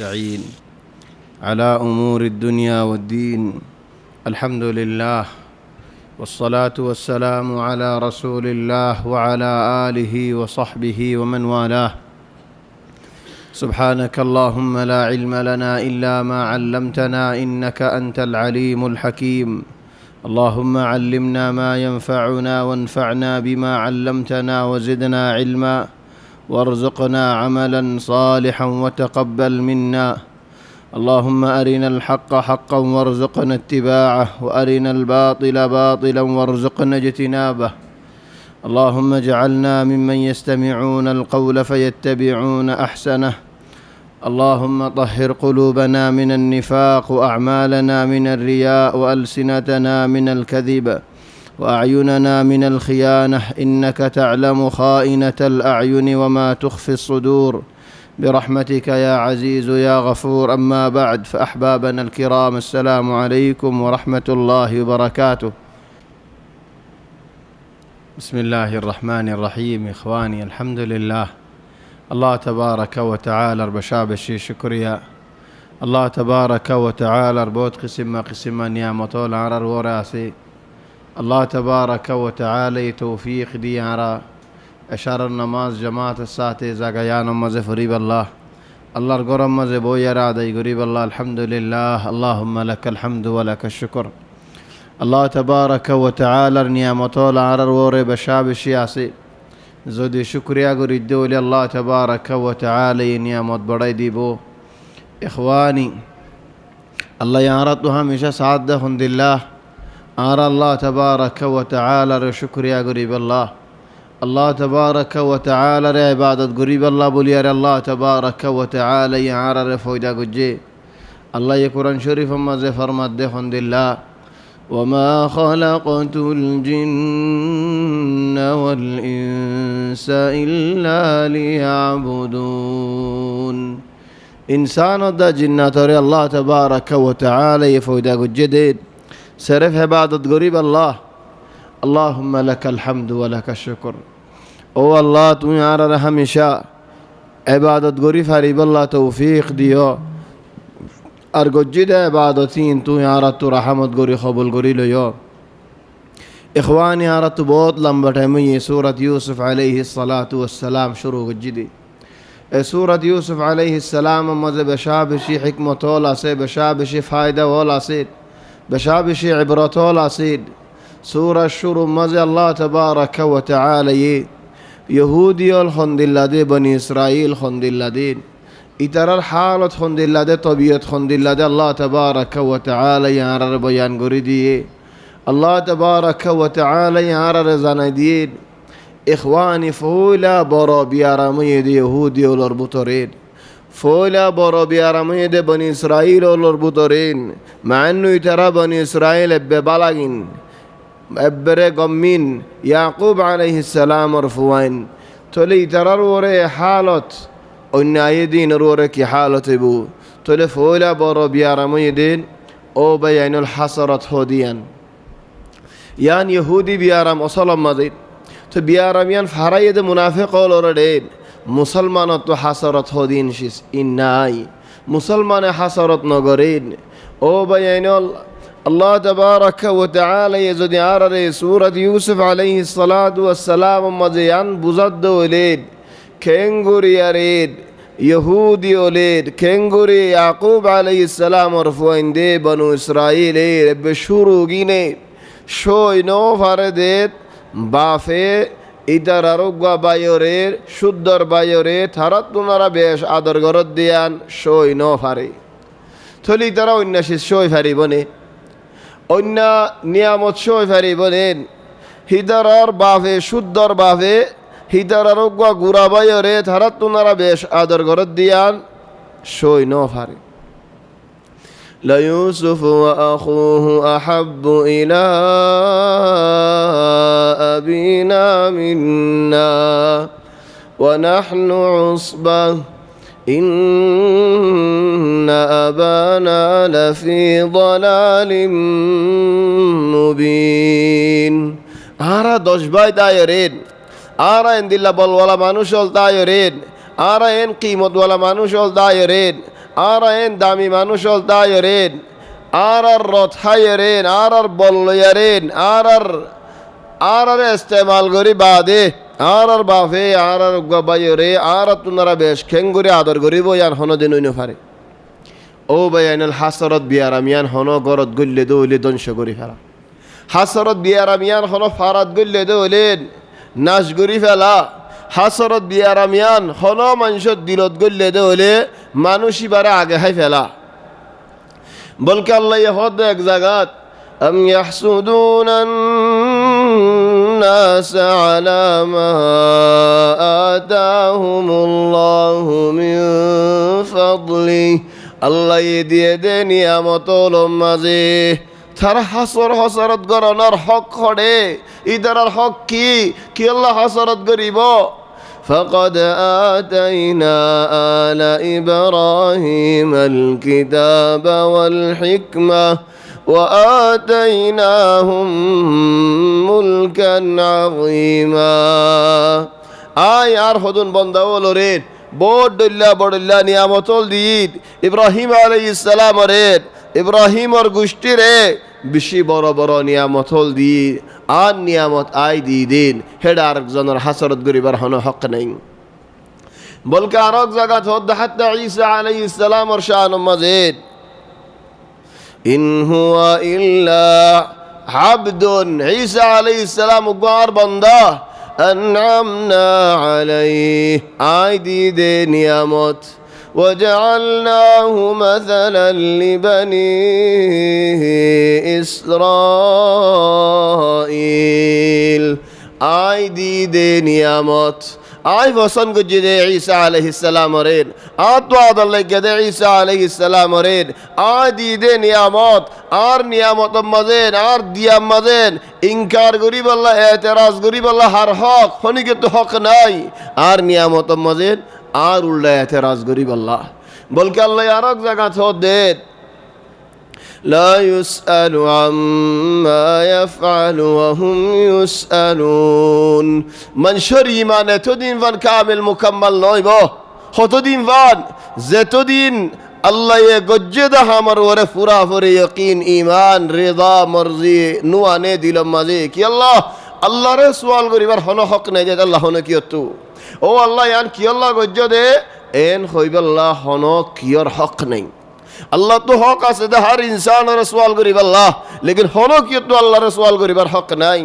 نستعين على أمور الدنيا والدين. الحمد لله والصلاة والسلام على رسول الله وعلى آله وصحبه ومن والاه. سبحانك اللهم لا علم لنا إلا ما علمتنا إنك أنت العليم الحكيم. اللهم علمنا ما ينفعنا وانفعنا بما علمتنا وزدنا علما وارزقنا عملا صالحا وتقبل منا. اللهم أرنا الحق حقا وارزقنا اتباعه وأرنا الباطل باطلا وارزقنا اجتنابه. اللهم اجعلنا ممن يستمعون القول فيتبعون أحسنه. اللهم طهر قلوبنا من النفاق وأعمالنا من الرياء وألسنتنا من الكذب وأعيننا من الخيانة إنك تعلم خائنة الأعين وما تخفي الصدور برحمتك يا عزيز يا غفور. أما بعد، فأحبابنا الكرام، السلام عليكم ورحمة الله وبركاته. بسم الله الرحمن الرحيم. إخواني، الحمد لله الله تبارك وتعالى بشابشي شكريا. الله تبارك وتعالى بوت قسم نعمة العرر وراسي. الله تبارك وتعالى توفيق ديارا أشار النماز جماعة الساعة زاقيان مزي فريب الله القرم مزي بويا رادي قريب الله. الحمد لله، اللهم لك الحمد ولك الشكر. الله تبارك وتعالى نعمة العرر وري بشابشي عسي زودي شكريا قريد دولي. الله تبارك وتعالى نعمة بڑاي ديبو. إخواني، الله يعرض هميشة سعادة هند الله أرى الله تبارك وتعالى شكريا قريب الله. الله تبارك وتعالى عبادة قريب الله بوليار. الله تبارك وتعالى يعرى فويدا قجي الله يقرأن شريف مزي فرمت هند الله. وما خلقت الجن والإنس إلا ليعبدون. إنسان دا جنات الله تبارك وتعالى يفويدا قجدين سرف عبادة قريب الله. اللهم لك الحمد ولك الشكر. او الله تو يارى هميشا عبادة قريب فريب الله توفيق ديو أرجد عبادتين تو يارى تو رحمت قري خبل قري ليو. إخواني يارى تو بوت لمبا تيمي سورة يوسف عليه الصلاة والسلام شروع جدي. سورة يوسف عليه السلام مزه بشابشي حكمة ولا سي بشابشي فايدة ولا سيد بشابشي عبرة ولا سيد. سورة الشروع مزه الله تبارك وتعالى يهودي الخند الله بني إسرائيل خند الله إترى الحالة خند الله طبيعة خند الله. الله تبارك وتعالى يارى بيان قردي. الله تبارك وتعالى يارى زندين. إخواني، فولا برا بيارميد يهودي والأربطرين، فولا برا بيارميد بني إسرائيل والأربطرين، مع أنه يترى بني إسرائيل ببلغين أبرقمين يعقوب عليه السلام مرفوعين. تولي ترى روري حالة أن أيدين رورك حالة بو. تولي فولا برا بيارميدين أو بيان الحصرت هوديا يعني يهودي بيارم أصلا مزيد تو بيارميان فهرايد منافق ولردين مسلمان تو حصرت هودين شيس إناي مسلمان حصرت نغرين أو بيان الله تبارك وتعالى يزد عرر سورة يوسف عليه الصلاة والسلام مزيان بزد وليد كنغوري يريد يهودي وليد كنغوري يعقوب عليه السلام مرفوعين دي بنو إسرائيل بشروقين شوي نو فرديت বাফে either আরোগ্য বায়রের শুদ্ধর বায়রে থারাত তুনারা বেশ আদর গরত দিয়ান সই ন ফারে থলি তারা অন্য সই ফারিবনে অন্য নিয়ামত সই ফারিবনেন হিদারার বাফে শুদ্ধর বাফে হিদার আরোগ্য গুড়া বায়রে থারাত তুনারা বেশ আদর গরত দিয়ান সই ন ফারে। ليوسف وأخوه أحب إلى أبينا منا ونحن عصبة إن أبانا لفي ضلال مبين. آرا دوش باي دايرين آرا إن دل بل ولا مانوش ول دايرين آرا إن قيمت ولا مانوش ول دايرين আর এন দামি মানুষ হল তাইরেন আর রথাইরেন আর বল্লয়ারেন আর ইস্তেমাল করি বাদে আর বাফে আর গবাইরে আর তুনারা বেশ খেঙ্গুরি আদর করিব ইয়ান হনো দিন হইন পারে ও বাইনাল হাসরত বিয়ারামিয়ান হনো গরত গল্লে দৌলে ধ্বংস করি ফেলা হাসরত বিয়ারামিয়ান হনো ফারাত গল্লে দৌলে নাশ করি ফেলা হাসরত বিয়ারামিয়ান হনো মানুষের দিলত গল্লে দৌলে মানুষই বারে আগে হাই ফেলা বলকে আল্লাহ হদ এক জায়গাত أم يحسدون الناس على ما آتاهم الله من فضله আল্লাহ দিয়ে দে নিয়ামতল মাঝে তারা হাসরত গরনার হক হড়ে ইদারার হক কি আল্লাহ হাসরত গরিব فقد آتينا آل إبراهيم الكتاب والحكمة وآتيناهم ملكا عظيما আয় আর হদুন বন্দা বলরেন বড়ল্লা নিয়ামতল দিদ ইব্রাহিম আলাইহিস সালাম রেন ইব্রাহিমর গোষ্ঠী রে বেশি বড় বড় নিয়ামতল দি আর নিয়ামত আই দি দিন হেডা আরেকজনের হাসরত গরিবার হন হক নেই বলকে আরেক জায়গা হদ হাত্তা ঈসা আলাইহিস সালামর শান মাজিদ ইন হুয়া ইল্লা আবদুন ঈসা আলাইহিস সালাম উগার বান্দা أنعمنا عليه আইদি দে নিয়ামত وجعلناه مثلا لبني إسرائيل আইদি দে নিয়ামত আই বসন গজি দে ঈসা আলাইহিস সালাম রেন আতো আদাল্লাহ গদে ঈসা আলাইহিস সালাম রেন আদি দে নিয়ামত আর নিয়ামত মজেন আর দিয়া মজেন ইনকার গরিব আল্লাহ এতরাজ গরিব আল্লাহ হার হক হনিকে তো হক নাই আর নিয়ামত মজেন আর উল্টা এতরাজ গরিব আল্লাহ বলকে আল্লাহ আরেক জায়গা তো দেন لا يسأل عما يفعل وهم يسألون منشر إيمان تدين فان كامل مكمل نويبو خطدين فان زتدين الله يجد همر ورفورا فور يقين إيمان رضا مرضي نواني دل مزيك يا الله رسول غريبر هنا حق نجد الله هنا كيوتو او الله يعني كي الله جد ان خويب الله هنا كيور حق نين আল্লাহ তো হক আছে দে হর ইনসানের সওয়াল করিব আল্লাহ লেকিন হলো কি তো আল্লাহর সওয়াল করিবার হক নাই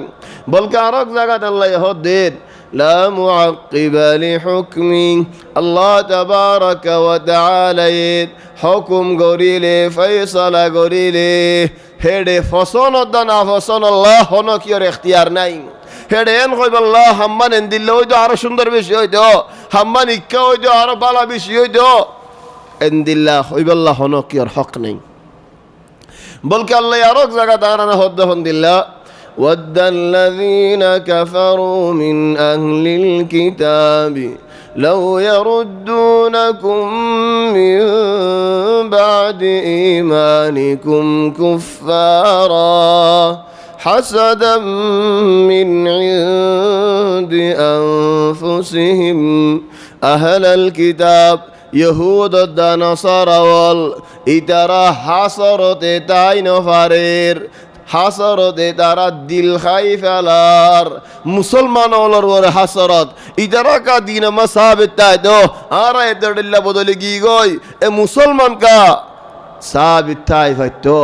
বলকে আরেক জায়গাতে আল্লাহ হদ দেন লা মুআক্কিবা লিহুকমি আল্লাহ তাবারাকা ওয়া তাআলা হুকুম গরিলে ফয়সালা গরিলে হেডে ফসন দানা ফসন আল্লাহ হনো কি আর ইখতিয়ার নাই হেডে এন কইব আল্লাহ হাম্মান এন দিলে হইতো আরো সুন্দর বেশি হইতো হাম্মান ইক্কা হইতো আরো বালা বেশি হইতো এন্দিল্লাহ হইবাল্লাহ হনো কি আর হক নেই বলকে আল্লাহ আরেক জায়গা দাঁড়ানো হদ্দহন দিল্লা ওয়াদ্দ আল্লাযীনা কাফারু মিন আহলিল কিতাবি লাউ ইয়ারুদ্দুনাকুম মিন বা'দি ঈমানিকুম কুফফারা হাসাদাম মিন ইনদি আনফুসিহিম আহলাল কিতাব ইহুদ দা নাসারাওয়াল ইতারা হাসরতে তাই নফারের হাসরতে তারা দিল খাই ফেলার মুসলমান ওলর ওর হাসরত ইতারা কা দিন মাসাবিত তাই দো আর এদড়িল্লা বদলে গি গই এ মুসলমান কা সাবিত তাই ফাইতো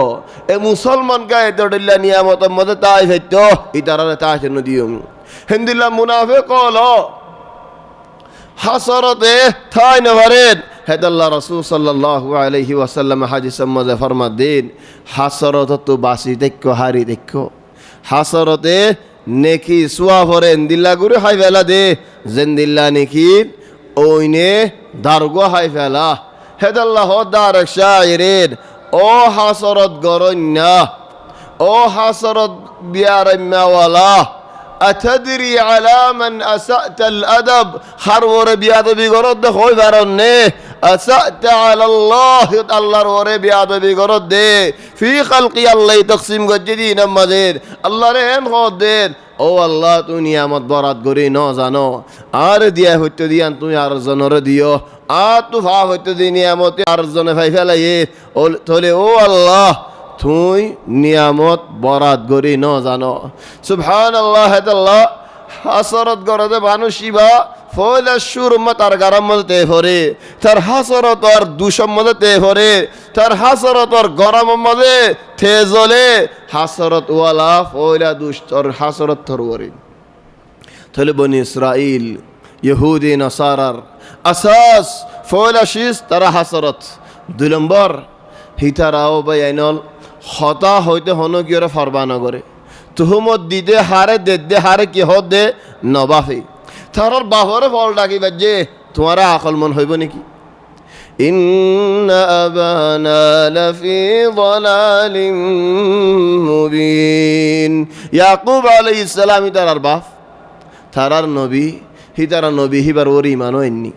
এ মুসলমান কা এদড়িল্লা নিয়ামত মদে তাই ফাইতো ইতারা তাই নদিয়ম হিন্দিল্লা মুনাফিক হলো হাসরতে থাই নভরেন হেদাল্লাহ রাসূল সাল্লাল্লাহু আলাইহি ওয়াসাল্লাম হাদিস মধ্যে ফরমা দেন হাসরত তো বাসি দেখো হারি দেখো হাসরতে নেকি সুয়া ভরেন দিল্লা গুরে হাই ফেলা দে জিন্দিল্লা নেকি ওইনে দারগো হাই ফেলা হেদাল্লাহ দারক শায়রেন ও হাসরত গরন্যা ও হাসরত বিয়ারম্যাওয়ালা أتدري على من أسأت الأدب خرور بيادبي قرد خوي فرنه أسأت على الله الله رور بيادبي قرد في خلقي الله تقسيم جديد مزيد الله رين خودين ও আল্লাহ তুই নিয়ামত বরাত করি ন জানো আর দিয়া হইতে দিয়ান তুই আর জনরে দিও আর তু ভা হইতে দি নিয়ামতে আর জনে ভাই ফেলাই তোলে ও আল্লাহ তুই নিয়ামত বরাত গরি ন জানো সুবহানাল্লাহ হেদাল্লাহ হাসরত গরদে মানুষিবা ফয়লা সুর তার গারাম মধ্যে ভরে তার হাসরত আর দুশম মধ্যে ভরে তার হাসরত আর গরম মধ্যে থে জ্বলে হাসরত ওয়ালা ফয়লা দুষ্টর হাসরত থরওয়ারি তাহলে বনি ইসরাইল ইহুদি নাসারার আসাস ফয়লা শীষ তারা হাসরত 2 নম্বর হিতারাও বাইনল হতা হইতে হনকিয়রে ফরবানা করে তুহমত দিতে হারে দে হারে কি হদে নবাফি তারার বাহরে ফল ডাকি বাজে তোমারা আকল মন হইব নাকি ইন্না আবানা লাফি যালালিম মুবিন ইয়াকুব আলাইহিস সালাম তারার বাপ তারার নবী হিতারা নবী হিবার ওর ইমানও এননি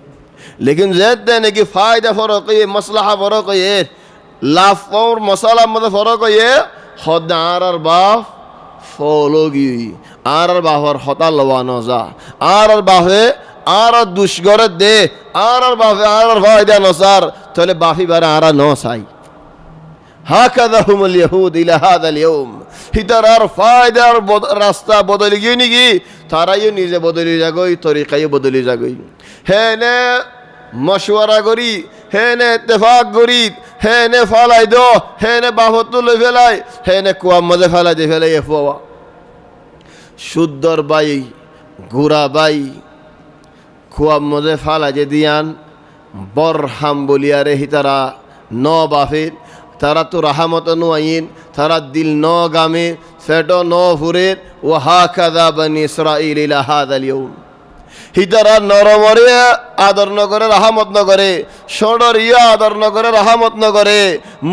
লেকিন জেদ দে নাকি ফায়দা ফরক এ মাসলাহা ফরক এ লাভ और मसाला मध्य फरक ये हद आर बाफ फलोगी आर बाहर हता लवानो जा आर बाहे आर दुष्गर दे आर बाहे आर फायदा नसार तले बाफी बार आर नसाई هكذا هم اليهود الى هذا اليوم হিতারার ফায়দার রাস্তা বদলে গিয়ে নিগি তারাইও নিজে বদলে যাগই তরিকায় বদলে যাগই হেনে মশওয়ারা করি হেনে ইত্তেফাক করি হেনে ফালাই দো হেনে বাহত লই ফেলাই হেনে কুয়ার মধ্যে ফেলাই দিয়ে ফেলাই এফোয়া শুদ্ধর বাই গুড়া বাই কুয়ার মধ্যে ফালাই যে দিয়ান বরহাম বলিয়ারে হিতারা ন বাফের তারা তো রাহামত নো আইন তারা দিল ন গামে ফেটো ন ফুরের ও হাকাযা বনি ইসরাইল ইলা হাযাল ইয়াউম হিতারা নরমরে আদর নগরে রাহমত নগরে সডরিয়া আদর নগরে রাহমত নগরে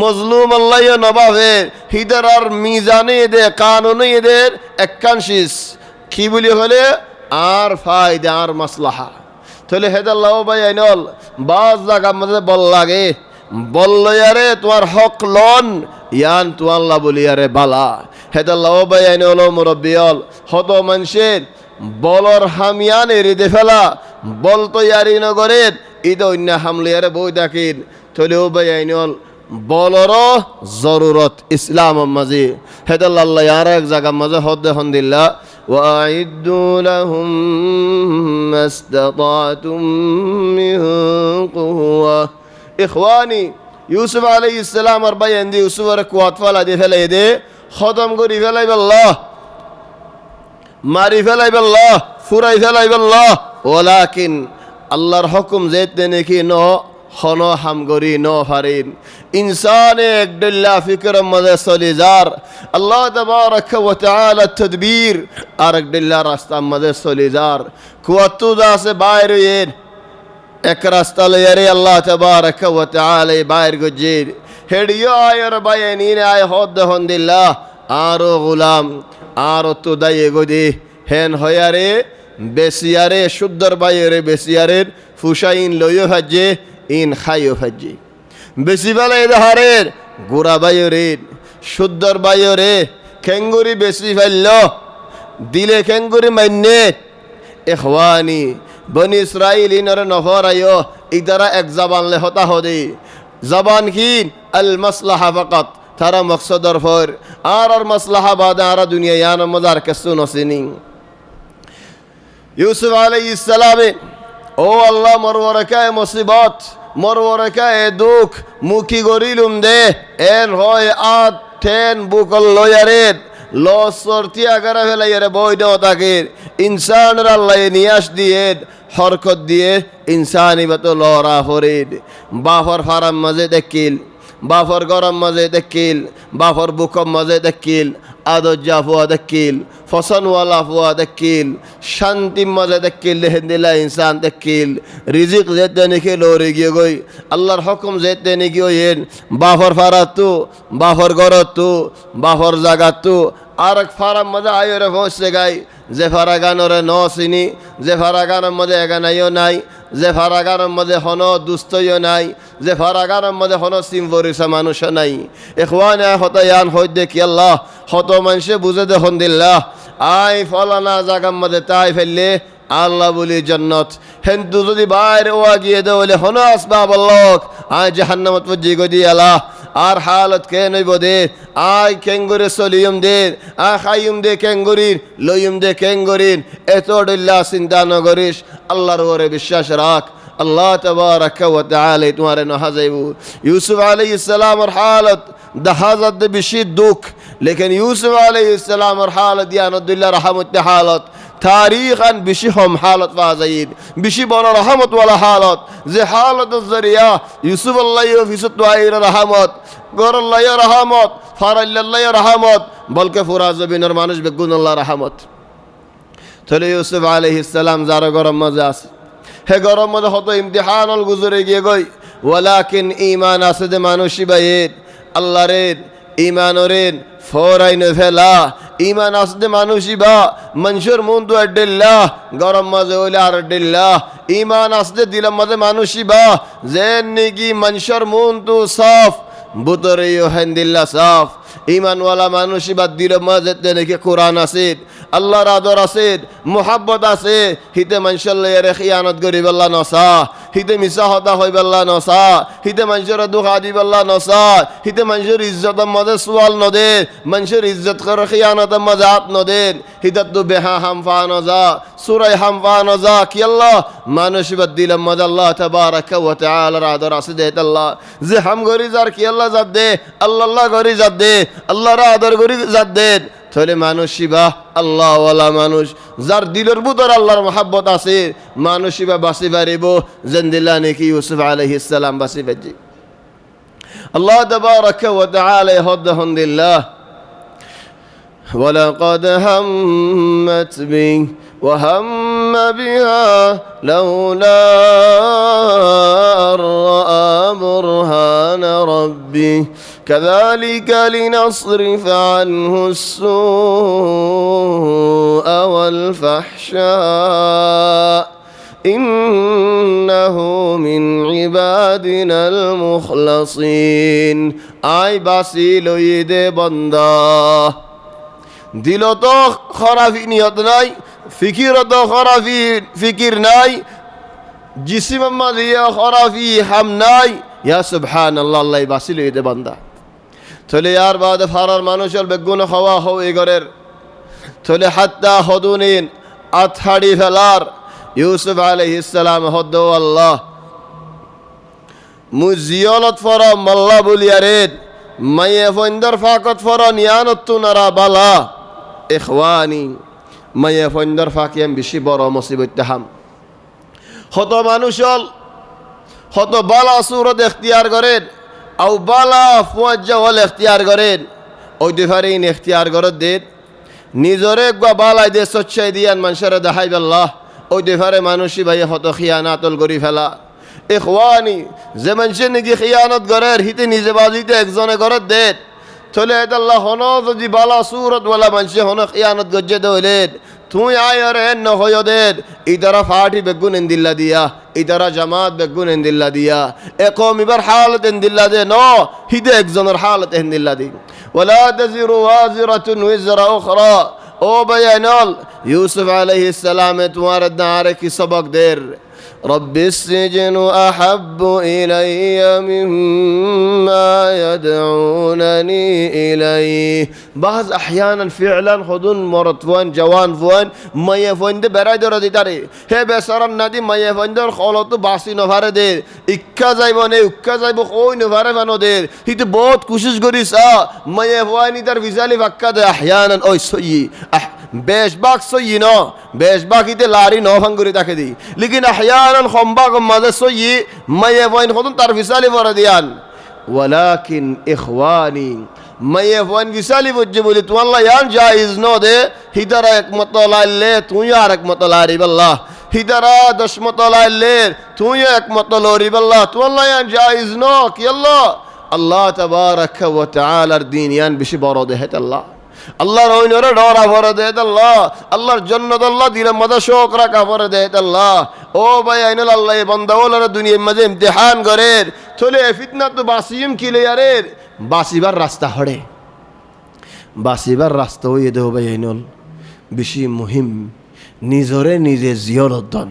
মজলুম আল্লাহ নবাবে হিতারার মিজানে দে কানুনে এদের একাংশিস কি বলি হলে আর ফায়দা আর মাসলাহা তাহলে হেদাল্লাহ বাইনল বাজ জায়গা মধ্যে বল লাগে বললো ইয়ারে তোমার হক লন ইয়ান তো আল্লাহ বলি ইয়ারে বালা হেদাল্লাহ বাইনল মুরব্বিয়ল হত মানুষের বলর হামিয়ান এরিদে ফেলা বল তো ইয়ারি নগরের ঈদ অন্য হামলিয়ারে বই ডাকিন তলেও বাইনল বলর জরুরত ইসলাম মাঝে হেদাল্লাহ আর এক জায়গা মাঝে হদ্দে হন্দিল্লা وأعدوا لهم ما استطعتم من قوة إخواني يوسف عليه السلام أربعين دي يوسف ركوات فلا دي فلا يدي ختم قري فلا بالله মারি ফেলাই বল্লাহ ফুরাই ফেলাই বল্লাহ ওলাকিন আল্লাহর হুকুম যেতে নাকি ন হন হামগরি ন ফারিন ইনসান এক দিল্লা ফিকর মধ্যে চলে যার আল্লাহ তাবারক ওয়া তাআলা তদবীর আর এক দিল্লা রাস্তা মধ্যে চলে যার কুয়াতু দাসে বাইরে এর এক রাস্তা লয়ারে আল্লাহ তাবারক ওয়া তাআলা বাইর গজির হেডিও আয়র বায়ানিনে আয় হদ হন্দিল্লাহ আরো গোলাম আর তো দায়ে গদি হেন হয়ারে বেসিয়ারে শুদ্ধর বাইরে বেসিয়ারের ফুসাইন লইও হাজে ইন খাইও হাজে বেশি বেলা এদাহারের গোড়া বাইরের শুদ্ধর বাইরে খেঙ্গুরি বেশি ফেলল দিলে খেঙ্গুরি মান্যে ইখওয়ানি বনি ইসরাইল ইনরে নফর আয়ো ইদারা এক জবান লে হতা হদে জবান কিন আল মাসলাহা ফাকাত তারা মকসদর ফর আর মাসলাহা বাদে আর দুনিয়া ইয়ান মজার কেসু নসিনি ইউসুফ আলাইহিস সালাম ও আল্লাহ মরওয়ারকায় মুসিবত মরওয়ারকায় দুঃখ মুখি গরিলুম দে এন হয় আত ঠেন বুকল লয়ারের লসরতি আগারা ফেলাইয়ারে বৈদ তাকে ইনসানের আল্লাহ নিয়াস দিয়ে হরকত দিয়ে ইনসানি বাত লরা ফরিদ বাফর ফারাম মাঝে দেখিল বাফর গরম মাঝে দেখিল বাফর বুকম মাঝে দেখিল আদজ্জা ফুয়া দেখিল ফসনওয়ালা ফুয়া দেখিল শান্তি মাঝে দেখিল হেন্দিলা ইনসান দেখিল রিজিক যেতে নিখে লড়ে গিয়ে গই আল্লাহর হুকুম যেতে নিগিয়ে এন বাফর ফারাতু বাফর গরতু বাফর জাগাতু আর এক ফারাম মাঝে আয়রে পৌঁছে গাই যে ফারাগানরে ন চিনি যে ফারাগানের মধ্যে এগানাইও নাই যে ফারাগানের মধ্যে হন দুস্তইও নাই যে ফারাগানের মধ্যে হন সিমফরিসা মানুষ নাই ইখওয়ানে হতায়ান হই দেখি আল্লাহ হত মানুষে বুঝে দেখুন দিল্লাহ আই ফলানা জাগার মধ্যে তাই ফেললে আল্লাহ বলি জান্নাত হেন্দু যদি বাইরে ওয়া গিয়ে দে বলে হন আসবাব লোক আয় জাহান্নামত পজি গদি আল্লাহ আর হালত কে নইব দে আয় কেঙ্গুরে সলিয়ম দে আ খাইম দে কেঙ্গুরির লইম দে কেঙ্গুরিন এত ডল্লা চিন্তা নগরিস আল্লাহর ওরে বিশ্বাস রাখ আল্লাহ তাবারাকা ওয়া তাআলা তোমারে নহাজাইবু ইউসুফ আলাইহিস সালামের হালত দহাজত বেশি দুঃখ लेकिन यूसुफ अलैहिस्सलाम और हालत या नदुल्ला रहमत हालत तारीखन बिशी हम हालत वाज़ीद बिशी बना रहमत वाला हालत जे हालत ज़रिया यूसुफ अल्लाह फिसत वाइर रहमत गौर अल्लाह रहमत फार अल्लाह रहमत बल्कि फुरा ज़मीन और मानुष बेगुन अल्लाह रहमत तले यूसुफ अलैहिस्सलाम ज़ारा गरम मज़ास है गरम मज़ा हो तो इम्तिहान अल गुज़रे गए गई वलाकिन ईमान आसद मानुषी बायेद अल्लाह रेद ईमान रेद ফরাইন ফেলা ইমান আসতে মানুষই বা মানুষের মন তো আড্ডিল্লাহ গরম মাঝে হইলে আর আড্ডিল্লাহ ইমান আসতে দিলাম মাঝে মানুষই বা যে নাকি মানুষের মন তো সাফ বুতরেও হেন্দিল্লা সাফ ইমানওয়ালা মানুষই বা দিলাম মাঝে নাকি কোরআন আছে আল্লাহর আদর আছে মোহাব্বত আছে হিতে মানুষের লইয়ারে খিয়ানত করিব আল্লাহ নসা হিতে মিছা হতা হইব আল্লাহ নসা হিতে মানুষের দুঃখ দিব আল্লাহ নসা হিতে মানুষের ইজ্জতের মাঝে সোয়াল নদে মানুষের ইজ্জত করে খিয়ানতের মাঝে হাত নদেন হিতে তো বেহা হামফা নজা সুরাই হামফা নজা কি আল্লাহ মানুষ বাদ দিলাম মাঝে আল্লাহ তাবারাকা ওয়া তাআলার আদর আছে দে আল্লাহ যে হাম গরি যার কি আল্লাহ জাত দে আল্লাহ গরি জাত দে আল্লাহর আদর গরি জাত দে তাহলে মানুষই বা আল্লাহওয়ালা মানুষ যার দিলের ভিতর আল্লাহর মহাব্বত আছে মানুষই বা বাঁচি পারিব জেন্দিল্লা নাকি ইউসুফ আলাইহিস সালাম বাঁচি পারছি আল্লাহ তাবারাকা ওয়া তাআলা হদ্দাহুন্দিল্লাহ ولقد همت به وهم بها لولا أن رأى برهان ربه كذلك لنصرف عنه السوء والفحشاء إنه من عبادنا المخلصين آي باسيلو يدي بندا দিল তো খরাফি নিয়ত নাই ফিকির তো খরাফি ফিকির নাই জিসিম মাদিয়া খরাফি হাম নাই ইয়া সুবহানাল্লাহ আল্লাহ বাসিল হইতে বান্দা তলে আর বাদ ফারার মানুষের বেগুন খাওয়া হও এগরের তলে হাত্তা হদুনিন আথাড়ি ফেলার ইউসুফ আলাইহিস সালাম হদ আল্লাহ মুজিয়ালত ফরা মাল্লা বলিয়ারেদ মায়ে ফন্দর ফাকত ফরা নিয়ানত নারা বালা ইখওয়ানি মায়ে ফন্দর ফাকিয়াম বেশি বড় মুসিবত হাম হত মানুষল হত বালা সুরত ইখতিয়ার করেন আও বালা ফুয়াজ্জা হল ইখতিয়ার করেন ওই দেফারিন ইখতিয়ার করত দেন নিজরে একবার বালাই দে সচ্চাই দিয়ান মানুষের দেখাই আল্লাহ ওই দেফারে মানুষই ভাই হত খিয়ানাতল করি ফেলা ইখওয়ানি যে মানুষের নাকি খিয়ানত করে হিতে নিজে বাজিতে একজনে করে দেন তাহলে আল্লাহ হন যদি বালা সুরত ওয়ালা মানুষে হন খিয়ানত গজ্জে দইলেন তুই আয় আর ন হয় দেন ইতারা ফাটি বেগুন এন্দিল্লা দিয়া ইতারা জামাত বেগুন এন্দিল্লা দিয়া একম ইবার হালত এন্দিল্লা দে ন হিতে একজনের হালত এন্দিল্লা দি ওয়ালা তাজিরু ওয়াজিরাতুন উযরা উখরা ও বায়ানাল ইউসুফ আলাইহিস সালাম তোমার দাঁড়ে কি সবক দের رب السجن أحب إلي مما يدعونني إليه بعض أحيانا فعلا خدون مرت فوان جوان فوان ما يفوان ده براي دور دي تاري هي بسران ندي ما يفوان دور خلطو باسی نفره ده اکا زایبانه اکا زایبو خوی نفره فانو ده هیت बहुत کوشش کری سا ما يفوانی در ویزالی فکا ده أحيانا اوی سوئی বেশবাক সই ন বেশবাকিতে লারি ন ভাঙ্গুরি তাকে দি লেকিন আহয়ানান খম্বাক মাঝে সই মায়ে বইন খতুন তার ফিসালি পরে দিয়ান ওয়ালাকিন ইখওয়ানি মায়ে বইন ফিসালি বুঝে বলি তু আল্লাহ ইয়ান জায়েজ ন দে হিদারা এক মতলাইলে তুই আর এক মতলারি আল্লাহ হিদারা 10 মতলাইলে তুই এক মতলরি আল্লাহ তু আল্লাহ ইয়ান জায়েজ ন কি আল্লাহ আল্লাহ তাবারাকা ওয়া তাআলার দিন ইয়ান বেশি বড় দেহে আল্লাহ আল্লাহর ওইনরে ডরা ভরে দেয় আল্লাহ আল্লাহর জান্নাত আল্লাহ দিলের মধ্যে শোক রাখা ভরে দেয় আল্লাহ ও ভাই আইনাল আল্লাহ এই বান্দাওয়ালারা দুনিয়ার মাঝে ইমতিহান করে চলে ফিতনা তো বাসিম কিলে আরে বাসিবার রাস্তা হড়ে বাসিবার রাস্তা হয়ে দেও ভাই আইনাল বেশি মুহিম নিজরে নিজে জিয়লত দন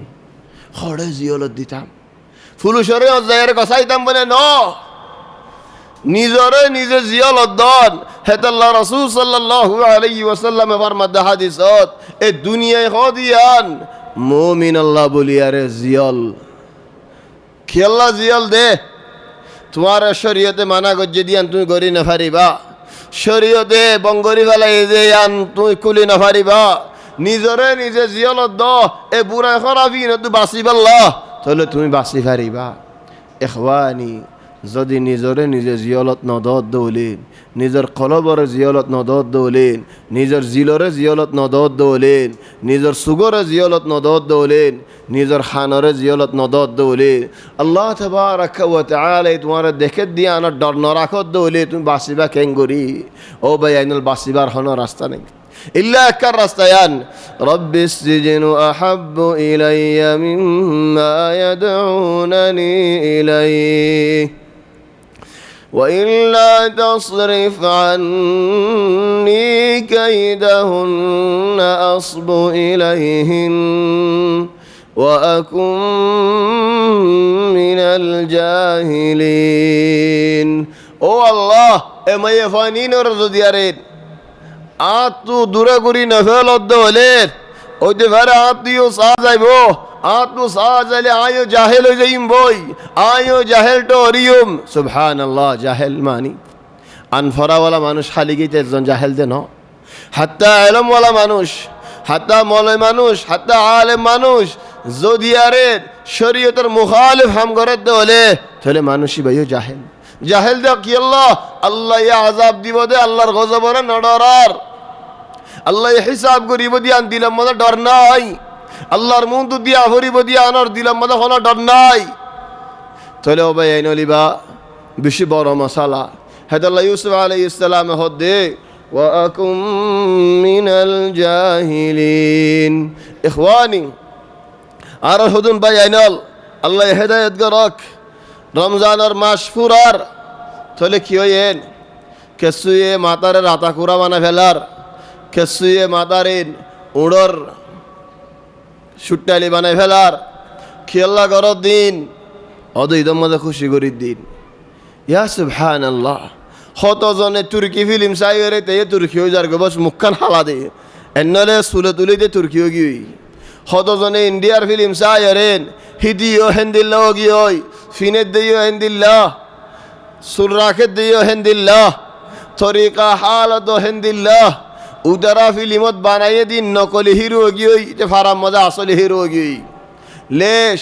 খড়ে জিয়লত দিতাম ফুলুসরে অজায়ের গছাইতাম বলে ন নিজরে নিজে জিয়লত দন হেতাল্লাহ রাসূল সাল্লাল্লাহু আলাইহি ওয়াসাল্লাম ফরমাতে হাদিসত এ দুনিয়ায় হদিয়ান মুমিন আল্লাহ বলিয়ারে জিয়ল কি আল্লাহ জিয়ল দে তোমার শরীয়তে মানা গজ্জে দিয়ান তুমি গরি না পারিবা শরীয়তে বঙ্গরি ফেলা এই যে আন তুই কুলি না পারিবা নিজরে নিজে জিয়লত দ এ বুড়া খরাবি না তুই বাঁচি পারলা তাহলে তুমি বাঁচি পারিবা ইখওয়ানি যদি নিজরে নিজে জিয়লত নদত দৌলেন নিজের কলবরে জিয়লত নদত দৌলেন নিজের জিলরে জিয়লত নদত দৌলেন নিজের সুগরে জিয়লত নদত দৌলেন নিজের খানরে জিয়লত নদত দৌলেন আল্লাহ তাবারাকা ওয়া তাআলা তোমার দেখে দিয়ে আনার ডর ন রাখত দৌলে তুমি বাঁচিবা কেঙ্গুরি ও ভাই আইনুল বাঁচিবার হন রাস্তা নেই ইল্লা একটা রাস্তায়ান রব্বিস সিজনু আহাব্বু ইলাইয়া মিম্মা ইয়াদউনানি ইলাইহি وإلا تصرف عني كيدهن أصب إليهن وأكن من الجاهلين ও আল্লাহ এ মায়ে ফানিন রজদিয়ারেন আতু দুরাগুরি নফল দলে ওইতে ভারে আত্মীয় সা যাইব আত্ম সাজালে আয়ো জাহেল হয়ে যাইম বই আয়ো জাহেল টোরিয়ম সুবহানাল্লাহ জাহেল মানি আনফরাওয়ালা মানুষ খালি গিয়ে একজন জাহেল দেন হাত্তা এলমওয়ালা মানুষ হাত্তা মলয় মানুষ হাত্তা আলেম মানুষ যদি আরে শরীয়তের মুখালিফ হাম করে দলে তাহলে মানুষই ভাইও জাহেল জাহেল দেখ কি আল্লাহ আল্লাহ ইয়া আযাব দিব দে আল্লাহর গজবরে ন ডরার আল্লাহ হিসাব করিব দিয়ান দিলাম মনে ডর নাই আল্লাহর মুন্দু দিয়া হরিব দিয়া আনার দিলাম মনে হলো ডর নাই তাহলে ও ভাই আইনলিবা বেশি বড় মশালা হেদাল্লাহ ইউসুফ আলাইহিস সালাম হদে ওয়া আকুম মিনাল জাহিলিন ইখওয়ানি আর হুদুন ভাই আইনল আল্লাহ হেদায়েত গরক রমজানের মাস ফুরার তাহলে কি হইয়েন কেসুয়ে মাতারে রাতাকুরা বানা ফেলার কেসুয়ে মাতারেন উড়র সুট্টালি বানাই ফেলার খেয়াল্লা করার দিন অদৈদম মধ্যে খুশি করির দিন ইয়া সুবহানাল্লাহ কতজনে তুর্কি ফিল্ম চাই রে তে তুর্কি হয়ে যার বস মুখখান হালা দে এনলে সুলে তুলি দে তুর্কি হয়ে গিয়ে কতজনে ইন্ডিয়ার ফিল্ম চাই রেন হিদিও হেন্দিল্লা গিয়ে হয় ফিনের দিও হেন্দিল্লা সুররাখের দিও হেন্দিল্লা তরিকা হালত হেন্দিল্লা উদারা ফিল্মত বানাইয়ে দিন নকলি হিরো গিয়ে ফারাম মজা আসলে হিরো গিয়ে লেশ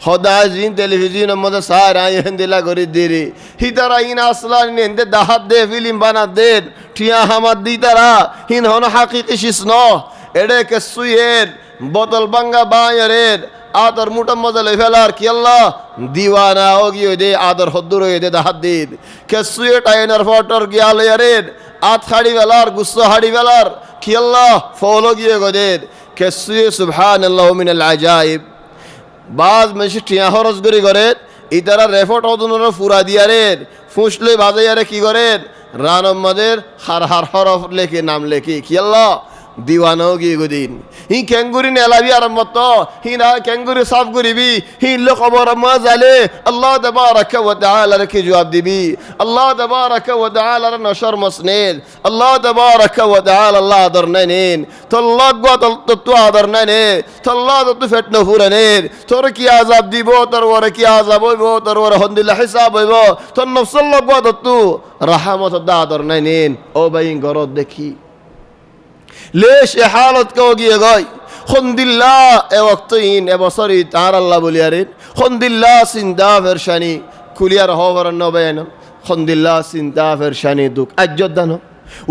সদায় জিন টেলিভিশনের মধ্যে সার আই হেন্দিলা করে দিরে হিতারা ইন আসলা হেন্দে দাহাত দে ফিল্ম বানা দেন ঠিয়া হামাদ দি তারা হিন হন হাকিকি শিষ্ণ এডে কে সুয়ের বোতল বাঙ্গা বাঁয়ের আদর মুটা মজা লই ফেলার কি আল্লাহ দিওয়ানা ও গিয়ে দে আদর হদ্দুর হয়ে দে দাহাত দিন কে সুয়ে টাইনার ফটর গিয়া লয়ারের আত হাড়ি বেলার গুস্সো হাড়ি বেলার কি আল্লাহ ফলো গিয়ে গোদের কে সুয়ে সুবহানাল্লাহু মিনাল আজাইব বাজ মেশি টিয়া হরজ গরি করে ইতারা রেফট অদনের ফুরা দিয়ারের ফুসলে বাজাইয়ারে কি করেন রানম মাদের হার হার হরফ লেখে নাম লেখে কি আল্লাহ দিওয়ানো গিয়ে গোদিন হি ক্যাঙ্গুরি নেলাবি আরম্ভ তো হি না ক্যাঙ্গুরি সাফ করিবি হি লোক খবর জালে আল্লাহ তাবারাকা ওয়া তাআলা কি জবাব দিবি আল্লাহ তাবারাকা ওয়া তাআলা নশর মসনেদ আল্লাহ তাবারাকা ওয়া তাআলা আল্লাহ আদর নেন তল্লাহ গো তো আদর নেনে তল্লাহ তো ফেট ন ফুরানের তোর কি আযাব দিব তোর ওরে কি আযাব হইব তোর ওরে হন্দিলা হিসাব হইব তোর নফসল্লাহ গো তো রাহমত আদর নেন ও ভাই গরদ দেখি লেশ এ হালত কেউ গিয়ে গয় খন্দিল্লা এ ওক্তহীন এ বছরই তার আল্লাহ বলিয়ারেন খন্দিল্লা চিন্তা ফেরশানি খুলিয়ার হবার নবেন খন্দিল্লা চিন্তা ফেরশানি দুঃখ আজ্জান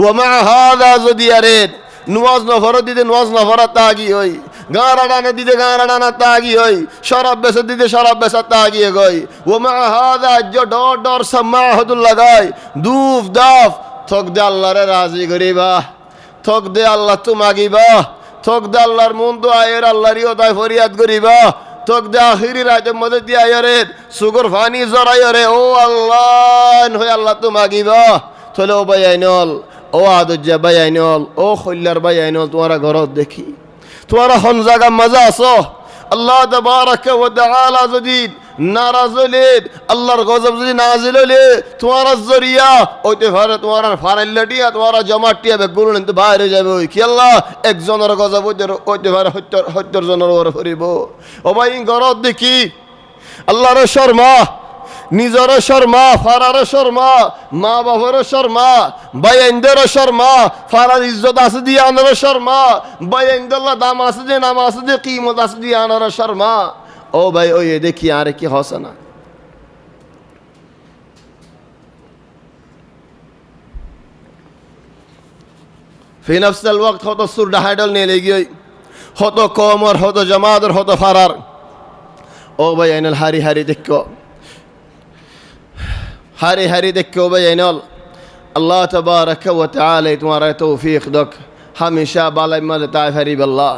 ওমা হাদা যদি আরেন নুয়াজ নফর দিতে নুয়াজ নফরা তাগি হই গাঁরা ডানা দিতে গাঁরা ডানা তাগি হই শরাব বেসা দিতে শরাব বেসা তাগিয়ে গই ওমা হাদা আজ্জ ডর ডর সামাহুল লাগাই দুফ দাফ থক দে আল্লাহরে রাজি করিবা থক দে আল্লাহ তো মাগিবা থক দে আল্লাহর মন তো আয়ের আল্লাহরই ওদায় ফরিয়াদ করিবা থক দে আখিরি রাতের মধ্যে দিয়ে আয়রে সুগর ফানি জরাইরে ও আল্লাহ হয়ে আল্লাহ তো মাগিবা তাহলে ও ভাই আইনল ও আদজ্জা ভাই আইনল ও খল্লার ভাই আইনল তোমারা ঘরত দেখি তোমারা হন জায়গা মজা আছো আল্লাহ তাবারাকা ওয়া তাআলা যদি নারাজ হলে আল্লাহর গজব যদি নাজিল হলে তোমার জরিয়া ওইতে পারে তোমার ফারাইল্লাটিয়া তোমার জমাটিয়া বেগুলো কিন্তু বাইরে যাবে ওই কি আল্লাহ একজনের গজব ওইতে পারে 70 জনের ওপরে পড়িব ও ভাই গরদ দেখি আল্লাহর শর্মা নিজের শর্মা ফারার শর্মা মা বাবার শর্মা বাইন্দের শর্মা ফারার ইজ্জত আছে দিয়ে আনার শর্মা বাইন্দাল্লাহ দাম আছে দিয়ে নাম আছে দিয়ে কিমত আছে দিয়ে আনার শর্মা ও ভাই ওই দেখি আরে কি হসে না ফি নফসিল ওয়াক্ত হতো সুর ডাহাইডল নিয়ে লেগে হতো কমর হতো জামাতের হতো ফারার ও ভাই আইনাল হারি হারি দেখো হারি হারি দেখো ভাই আইনাল আল্লাহ তাবারাকা ওয়া তাআলা তোমার তৌফিক দক হামেশা বালাই মাঝে তাই হারি আল্লাহ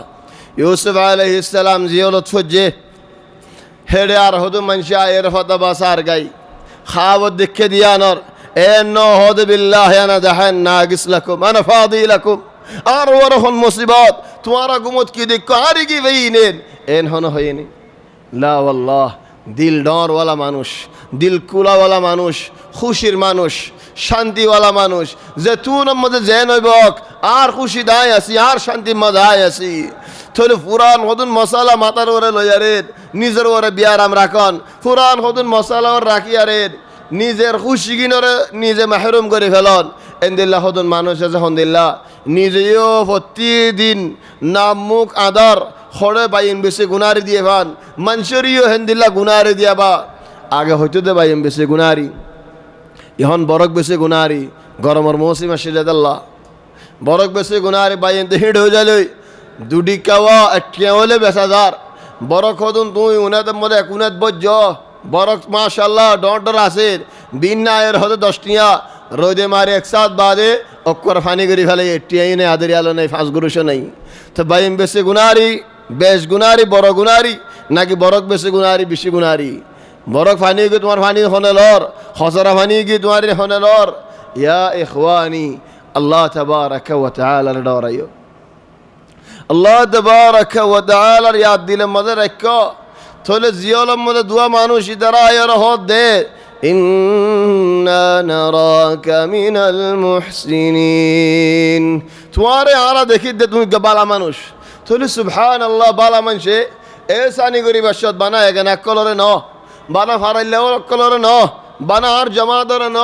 ইউসুফ আলাইহিস সালাম জিয়ালত ফজে হেডে আর হদু মানুষ এর হতা বাসার গাই খাওয়াত দেখে দিয়ানর এন হদ বিল্লাহ আনা দাহান নাগিস লাকুম আনা ফাদি লাকুম আর ওরহন মুসিবত তোমারা গুমত কি দেখো আর কি বেইনেন এন হন হয়নি লা ওয়াল্লাহ দিল ডরওয়ালা মানুষ দিল কুলাওয়ালা মানুষ খুশির মানুষ শান্তিওয়ালা মানুষ যে তুন মধ্যে জেন হইবক আর খুশি দায় আসি আর শান্তি মজায় আসি থলে ফুরান হদুন মশালা মাতার ওরে লইয়ারের নিজের ওরে বিয়ারাম রাখন ফুরান হদুন মশালা ওর রাখিয়ারের নিজের খুশি কিনরে নিজে মাহরুম করে ফেলন এন্দিল্লা হদুন মানুষ আছে হন্দিল্লা নিজেও প্রতিদিন নাম মুখ আদার খড়ে বাইন বেশি গুনারি দিয়ে ভান মানুষেরও হেন্দিল্লা গুনারি দিয়া বা আগে হইতো দে বাইন বেশি গুনারি এখন বরক বেশি গুনারি গরমের মৌসুম আসে যাদাল্লা বরক বেশি গুনারি বাইন তো হিট হয়ে যাইলই দুডি কাওয়া কেওলে 20,000 বরক হদুন তুই উনাদের মধ্যে উনাদ বজ্জ বরক মাশাআল্লাহ ডর আছে দিন না এর হতে 10 টিয়া রোদে মারে একসাথ বাদে অক্কর ফানি করি ফেলে টিয়াই নেই আদরি আলো নেই 5 গুরুশো নেই তো বাইম বেশি গুনারি বেশ গুনারি বড় গুনারি নাকি বরক বেশি গুনারি বেশি গুনারি বরক ফানি গিয়ে তোমার ফানি হনে লর হসরা ফানি গিয়ে তোমার হনে লর ইয়া ইখওয়ানি আল্লাহ তাবারাকা ওয়া তাআলা ডরাইও আল্লাহ তাবারাকা ওয়া তাআলার ইয়াদ দিলে মধ্যে রাখো তাহলে জিয়ালের মধ্যে দুয়া মানুষ দ্বারা আয়ার হদ দে ইন্না নারাকা মিনাল মুহসিনিন তোমারে আরা দেখি দে তুমি বালা মানুষ তাহলে সুবহানাল্লাহ বালা মানুষে এসানি গরি বাসত বানা এখানে কলরে ন বানা ফারাইলেও কলরে ন বানা আর জমাদরে ন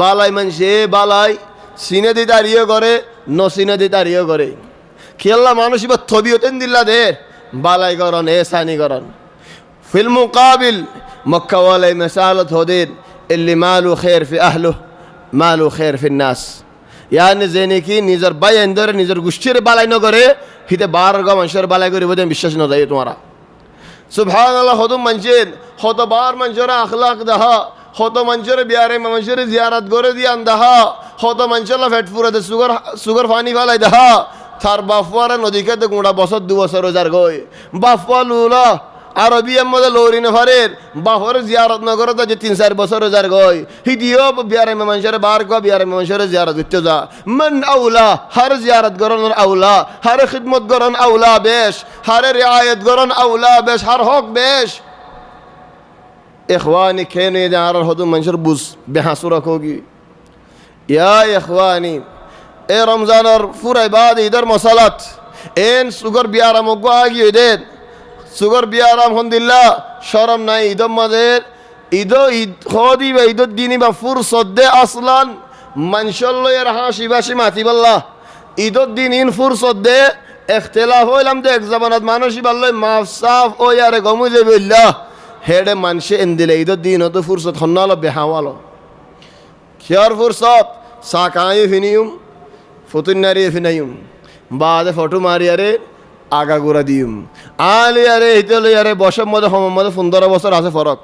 বালাই মানুষে বালাই সিনে দি দাঁড়িয়ে করে ন সিনে দি দাঁড়িয়ে করে খেলা মানুষ এবার থবিয়তেন দিল্লা দে বালাই করন এসানি করন ফিল মুকাবিল মক্কা ওয়ালাই মিসালত হদিন اللي ماله خير في اهله ماله خير في الناس يعني জেনে কি নিজের ভাই এন্ডরে নিজের গোষ্ঠীর বালাই ন করে হিতে বারগা মানুষের বালাই করে বদে বিশ্বাস ন যায় তোমারা সুবহানাল্লাহ হদম মানুষের হতবার মানুষের আখলাক দাহা হত মানুষের বিয়ারে মানুষের জিয়ারত করে দিয়ান দাহা হত মানুষের ফেট ফুরাতে সুগার পানি ফালাই দাহা তার বাফওয়ারা নদীকে গুঁড়া বছর 2 বছর রোজার গই বাফওয়া লুলা আরবি মধ্যে লৌরিনে ফারের বাহর জিয়ারত নগর যে 3-4 বছর রোজার গই হিদিও বিয়ারে মানুষের বার গো বিয়ারে মানুষের জিয়ারত দিতে যা মান আউলা হর জিয়ারত গরন আউলা হর খিদমত গরন আউলা বেশ হর রিয়ায়ত গরন আউলা বেশ হর হক বেশ ইখওয়ানি খেনে যার হদু মানুষের বুঝ বেহাসু রাখোগি ইয়া ইখওয়ানি এ রমজানের ফুরাই বাদ ঈদের মসালাত এন সুগর বিয়ারাম গো আগিয়ে দেন সুগর বিয়ারাম হন্দিল্লা শরম নাই ঈদর মাঝে ঈদ খদি বা ঈদর দিনই বা ফুরসত দে আসলান মানুষের হাসি বাসি মাতি বললা ঈদর দিন ইন ফুরসত দে এখতেলাফ হইলাম দে এক জমানত মানুষই বললো মাফ সাফ ও ইয়ারে গমু যে বললা হেডে মানুষে এন দিলে ঈদর দিন হতো ফুরসত হন্নালো বেহাওয়ালো খেয়ার ফুরসত সাকাই ফিনিউম ফতুন্নারি ফিনাইম বাদে ফটো মারিয়ারে আগা গুড়া দিম আলে আরে হিতলে আরে বছর মধ্যে মধ্যে 15 বছর আছে ফরক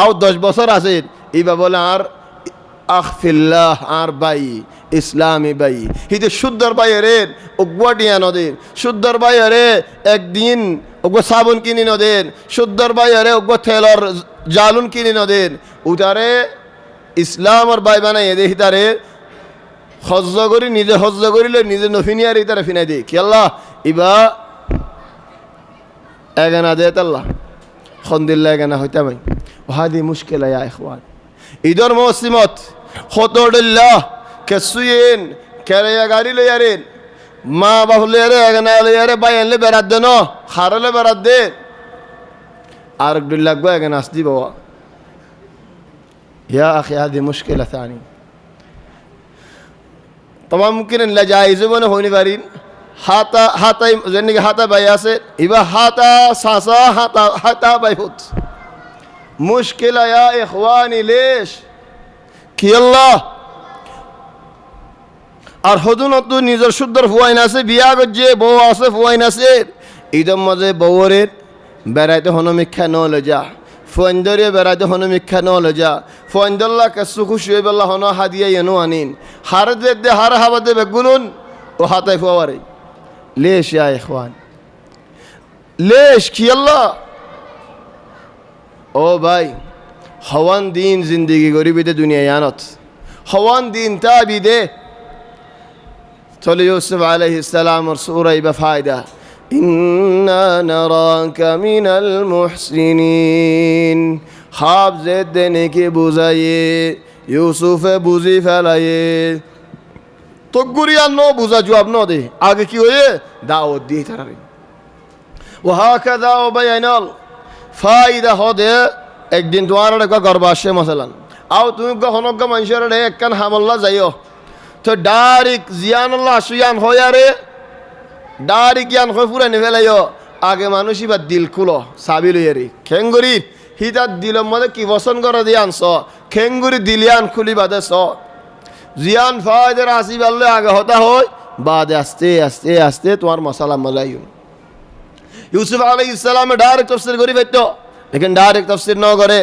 আও 10 বছর আছে ইবা বলে আর আখফিল্লাহ আর বাই ইসলামী বাই হিতে শুদ্ধর বাইরের ওগুয়াটিয়া নদীর শুদ্ধর বাইরে একদিন ওগো সাবুন কিনি নদীর শুদ্ধর বাইরে ওগো তেলর জালুন কিনি নদীর উতারে ইসলাম আর বাই বানাই দে হিতারে হজ্জ করি নিজে হজ্জ করিলে নিজে নফিনিয়ার ইতারে ফিনাই দে কি আল্লাহ ইবা এগানা দে তাল্লা খন্দিল্লা এগানা হইতামাই ওহাদি মুশকিল ইয়া ইখওয়ান ঈদর মৌসিমত খতরদিল্লাহ কেসুইন কেরেয়া গাড়ি লইয়ারেন মা বাহুলে এগানা লইয়ারে বাইনলে বেড়াত দে ন খারলে বেড়াত দে আর একদিন লাগবে এগানা আসদি বাবা يا أخي هذه مشكلة ثانية طبعا ممكن إن لا جائزة وانا هوني بارين هاتا زني هاتا بياسة إبا هاتا ساسا هاتا بيفوت مشكلة يا إخواني ليش كي الله আর হদুনত নিজের শুদ্ধর ফুয়াইন আছে বিয়া করছে বউ আছে ফুয়াইন আছে ঈদের মাঝে বউরের বেড়াইতে হনমীক্ষা নলে যা ফন্দরে বেড়াইতে হনমীক্ষা নলে যা ফন্দল্লা কাসু খুশি হয়ে বেল্লা হন হাদিয়া এনো আনিন হার দে হার হাবাতে বেগুলুন ও হাতাই ফুয়ারে লেশ ইয়া ইখওয়ান লেশ কি আল্লাহ ও ভাই হওয়ান দিন জিন্দগি গরিবিতে দুনিয়া ইয়ানত হওয়ান দিন তাবিদে চলে ইউসুফ আলাইহিস সালামের সূরা বেফায়দা ইন্না নারাকা মিনাল মুহসিনিন খাব জেদ দেনে কে বুঝাইয়ে ইউসুফে বুঝি ফেলায়ে তো গুরিয়ান নো বুঝা জবাব ন দে আগে কি হয়ে দাওয়াত দিয়ে তারারে ওয়াহাকাযা ওয়াবায়ানাল ফায়দা হদে একদিন তোমার একটা গর্ব আসে মাসালান আও তুমি হনজ্ঞ মানুষের একখান হামল্লা যাইও তো ডাইরেক্ট জিয়ানুল্লাহ সুয়ান হয়ারে ডাইরেক্ট জ্ঞান হয়ে পুরা নেফেলাইও আগে মানুষই বা দিল খুলো সাবি লইয়ারি খেঙ্গুরি হিতার দিলের মধ্যে কি বসন করে দিয়ে আনছ খেঙ্গুরি দিলিয়ান খুলি বাদে স জিয়ান ফায়দের আসি পারলে আগে হতা হয় বাদে আস্তে আস্তে আস্তে তোমার মশালা মলাই ইউসুফ আলাইহিস সালামে ডাইরেক্ট তফসির করি পাইতো লেকিন ডাইরেক্ট তফসির ন করে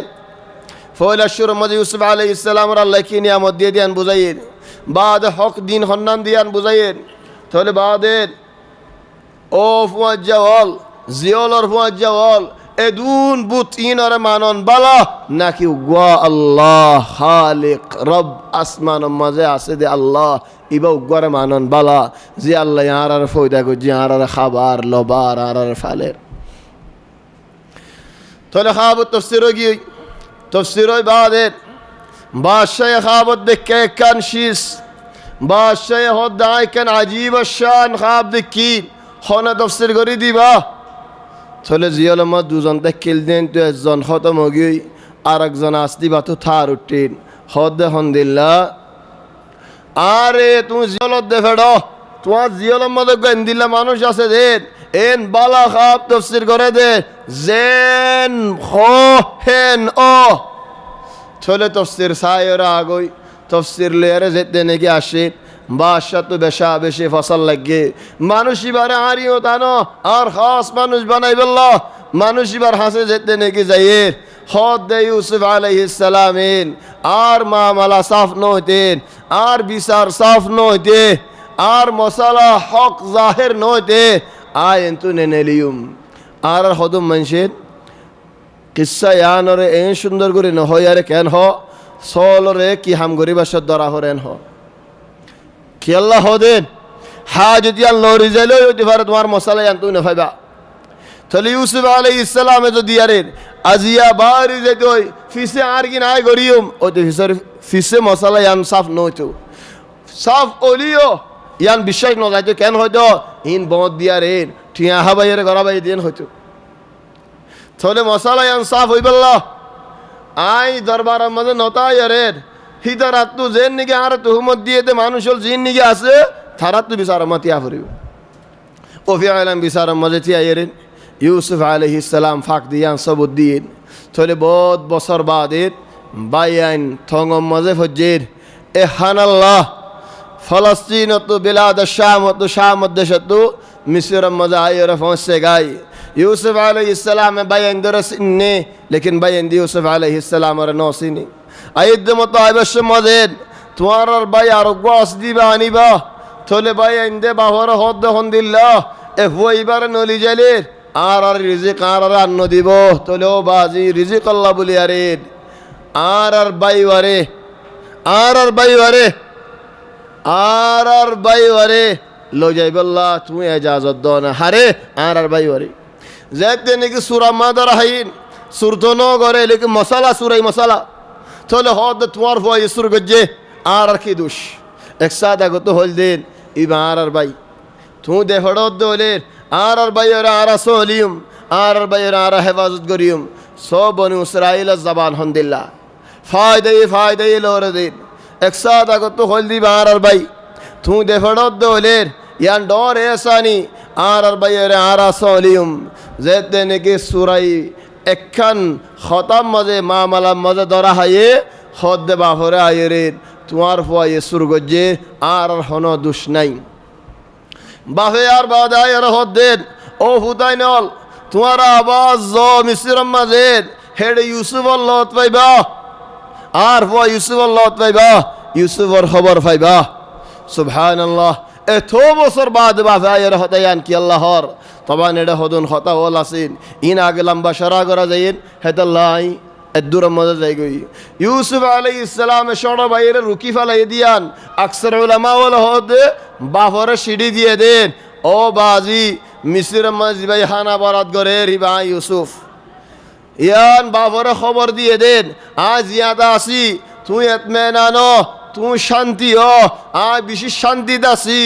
ফয়লা শুরুর মধ্যে ইউসুফ আলাইহিস সালামের আল্লাহ কি নিয়ামত দিয়ে দিয়ান বুঝাইয়েন বাদে হক দিন হন্নান দিয়ান বুঝাইয়েন তাহলে বাদে ও ফুয়াজ্জাওয়াল জিওলর ফুয়াজ্জাওয়াল এদুন বুত ইনরে মানন বালা নাকি ওয়া আল্লাহ খালিক রব আসমান মাঝে আছে দে আল্লাহ ইবা উগরে মানন বালা জি আল্লাহ ইয়ার ফয়দা গো জি আর খাবার লবার আর ফালের তাহলে খাবত তাফসীর গই তাফসীর বাদে বাদশাহ খাবত দেখে কান শীস বাদশাহ হদাই কান আজীব শান খাব দেখি হনা তফসির করে দিবা চলে জিয়াল আমার দুজন দেখিল দেন তো একজন খতম হগি আর একজন আসদিবা তো থার উঠিন হদ হন্দিল্লা আরে তুমি জিয়ালত দে ফেড তোমার জিয়ালের মধ্যে গেন্দিল্লা মানুষ আছে দেন এন বালা খাব তফসির করে দে জেন হো হেন ও চলে তফসির সায়রা আগই তফসির লেয়ারে যেতে নাকি আসে বাদশা তো বেশা বেশি ফসল লাগে মানুষ এবারে আরিও তানো আর খাস মানুষ বানাই বললো মানুষ এবার হাসে যেতে নাকি যাইয়ে হদ দে ইউসুফ আলাইহিস সালামিন আর মামলা সাফ নইতেন আর বিচার সাফ নইতে আর মশালা হক জাহের নইতে আইন তু নেলিয়ুম আর হদম মানুষের কিসা ইয়ানরে এ সুন্দর করে নহয়ারে কেন হ সলরে কি হাম গরিবাসর দ্বারা হরেন হ কি আল্লাহ হদেন হা যদি আল্লাহ রিজাইল হইতে পারে তোমার মশালা আনতু না ভাইবা তাহলে ইউসুফ আলাইহিস সালামে যদি আরেন আজিয়া বাড়ি যেতে ওই ফিসে আর কি নাই গরিয়ম ওই তো ফিসে মশালা আন সাফ নইতো সাফ ওলিও ইয়ান বিশ্বাস ন যাইতো কেন হয়তো ইন বদ দিয়া রেন ঠিয়া হাবাইয়ের গড়াবাই দেন হয়তো তাহলে মশালা আন সাফ হইবল্লা আই দরবারের মধ্যে নতাই রেন হিতার আত্মু জেন নিকে আর তুহমত দিয়ে দে মানুষ হল জিন নিকে আছে থারাত তো বিচার মাতিয়া ফুরিব ওফি আলাম বিচার মধ্যে থিয়া এরেন ইউসুফ আলাইহিস সালাম ফাঁক দিয়ান সবুদ্দিন তাহলে বহুত বছর বাদের বাইয়ান থঙ্গম মজে ফজ্জের এ হানাল্লাহ ফলস্তিন তো বিলাদ শাম তো শাম দেশত মিসর মজা আয়ের পৌঁছে গাই ইউসুফ আলাইহিস সালাম বাইয়ান দরসিনে লেকিন বাইয়ান ইউসুফ আলাইহিস সালাম আর নসিনি আইদ মতো আইবশ মজেদ তোমার ভাই আর গোস দিবা আনিবা তাহলে বাইয়ান দে বাহর হদ হন্দিল্লাহ এ হইবার নলি জালের আর আর রিজিক আর আর আন্ন দিব তাহলে ও বাজি রিজিক আল্লাহ বলি আরে আর বাইওয়ারে আর বাইওয়ারে আর বাইওয়ারে লো যাইবল্লাহ তুমি এজাজত দাও না হারে আর বাইওয়ারে যেতে নাকি সুরা মাদার হাইন সুরতো ন করে লেকিন মশালা সুরাই মশালা তাহলে হদ তোমার ভয় সুর গজ্জে আর কি দোষ একসাথে আগত হল দিন ইবা আর ভাই তুই দে হড়দ দলে আর ভাই আর সলিম আর ভাই আর হেফাজত করিম সব বনু ইসরাইল জবান হন্দিল্লা ফায়দাই লোরে দিন একসাথে আগত হল দিবা আর ভাই তুই দে হড়দ দলে ইয়ান ডর এসানি আর ভাই আর সলিম যেতে নাকি সুরাই একখান খতাম মাঝে মামালাম মাঝে ধরা হাইয়ে হদ দে বাফরে আইরে তোমার ফয়ে সুর গজ্জে আর হন দুষ নাই বাফে আর বাদায় আর হদ দেন ও হুতাই নল তোমার আবাজ জ মিসিরম মাঝে হেড ইউসুফ লত পাইবা আর ফয় ইউসুফ লত পাইবা ইউসুফর খবর পাইবা সুবহানাল্লাহ এত বছর বাদ বাফে আয়ের হতায়ান কি আল্লাহর তবা নেড়ে হদন হতা হল আসিন ইন আগে লম্বা সারা করা যাইন হেতাল্লাই এদুর মজা যাই গই ইউসুফ আলাইহিস সালাম সড় বাইরে রুকি ফালাই দিয়ান আকসার উলামা ওয়াল হদ বাফরে সিঁড়ি দিয়ে দেন ও বাজি মিসির মাঝি ভাই হানা বারাত করে রিবা ইউসুফ ইয়ান বাফরে খবর দিয়ে দেন আজ ইয়াদা আসি তুই এতমেনানো তুই শান্তি হ আয় বেশি শান্তিতে আসি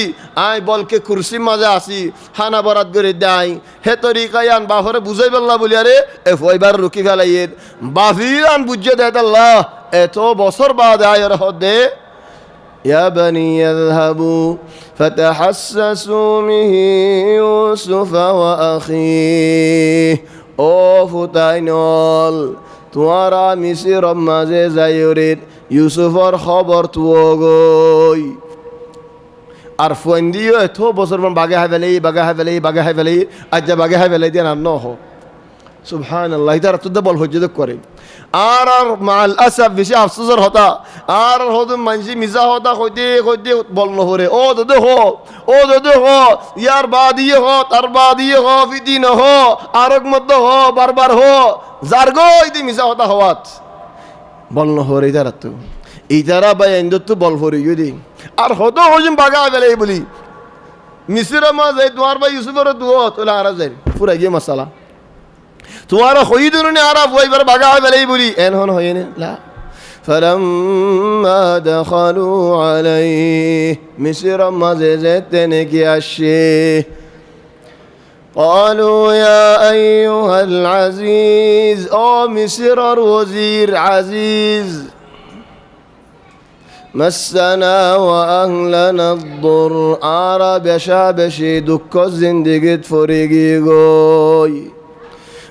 আয় বলকে কুরসি মাঝে আসি হানা বরাত করে দেয় হে তরিকায়ান বাফরে বুঝাই বললা বলি আরে এ ফয়বার রুকি ফেলাইয়ের বাফিয়ান বুঝে দেয় আল্লাহ এত বছর বাদ আয়ের হদে يا بني يذهبوا فتحسسوا من يوسف وأخيه ও ফুতাইনল তোমারা মিসির মাঝে যাইরেন ইউসুফর খবর তুও গই আর ফোন দিও এত বছর বাগে হাই ফেলে আজ যা বাগে হাই ফেলে দিয়ে না নহ সুবহানাল্লাহ তারা তো বল হজ্জে করে আর মাল আসব বেশি আফসোসের হতা আর হদ মানসি মিজা হতা কইতে বল নহরে ও দদে হো ইয়ার বাদিয়ে হো তার বাদিয়ে হো ফিদিন হো আরক মধ্য হো বারবার হো জারগো ইদি মিজা হতা হওয়াত বল নহরে তারা তো এই তারা বাই এন্দ তো বল ফরি গদি আর হত হজিম বাগা গেলে বলি মিসরা মা যাই তোমার ভাই ইউসুফের দুও তোলা আর যাই পুরা গিয়ে মশালা তোমারা খইদুরনে আরাফ ওইবার বাগা বেলাই বলি এন হন হইনে লা فلما دخلوا عليه مصر মাঝে যেতে নাকি আসে قالوا يا ايها العزيز او مصر الوزير عزيز مسنا واهلنا الضر عرب شابشي دك زندگی فريگی گوي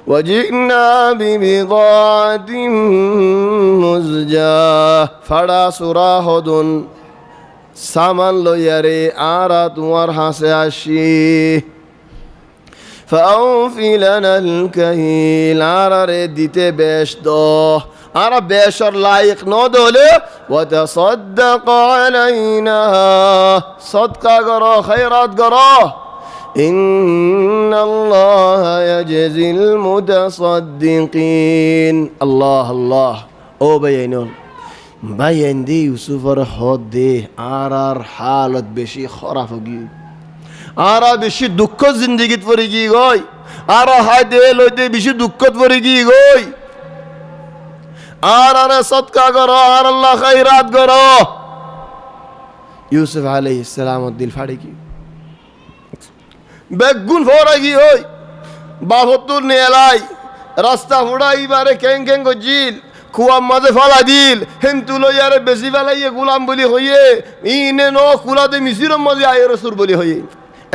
وجئنا ببضاعة مزجاة فڑا سراهدن সামান লইয়ারে আর তোমার হাসে আসি ফাউফি লানাল কাহিল আর রে দিতে বেশ দ আর বেশর লাইক ন দলে ওয়াতাসাদদাক আলাইনা সদকা করো খায়রাত করো ইন্নাল্লাহ ইয়াজজিল মুতাসাদ্দিকিন আল্লাহ আল্লাহ ও বাইনন বাইন্দি ইউসুফর হদ দে আর হালত বেশি খারাপ হগি আর বেশি দুঃখ জিন্দগিত পড়ে গি গই আর হাই দে লইতে বেশি দুঃখত পড়ে গি গই আর সদকা করো আর আল্লাহ খায়রাত করো ইউসুফ আলাইহিস সালাম দিল ফাড়ে কি বেগুন ফোরা গি হই বাহতুর নেলাই রাস্তা ফুড়াই বারে কেং কেং গজিল কুয়া মাঝে ফালা দিল হেমতু লইয়ারে বেশি ফেলাইয়ে গুলাম বলি হইয়ে ইনে ন কুলাতে মিসির মাঝে আয়ের সুর বলি হইয়ে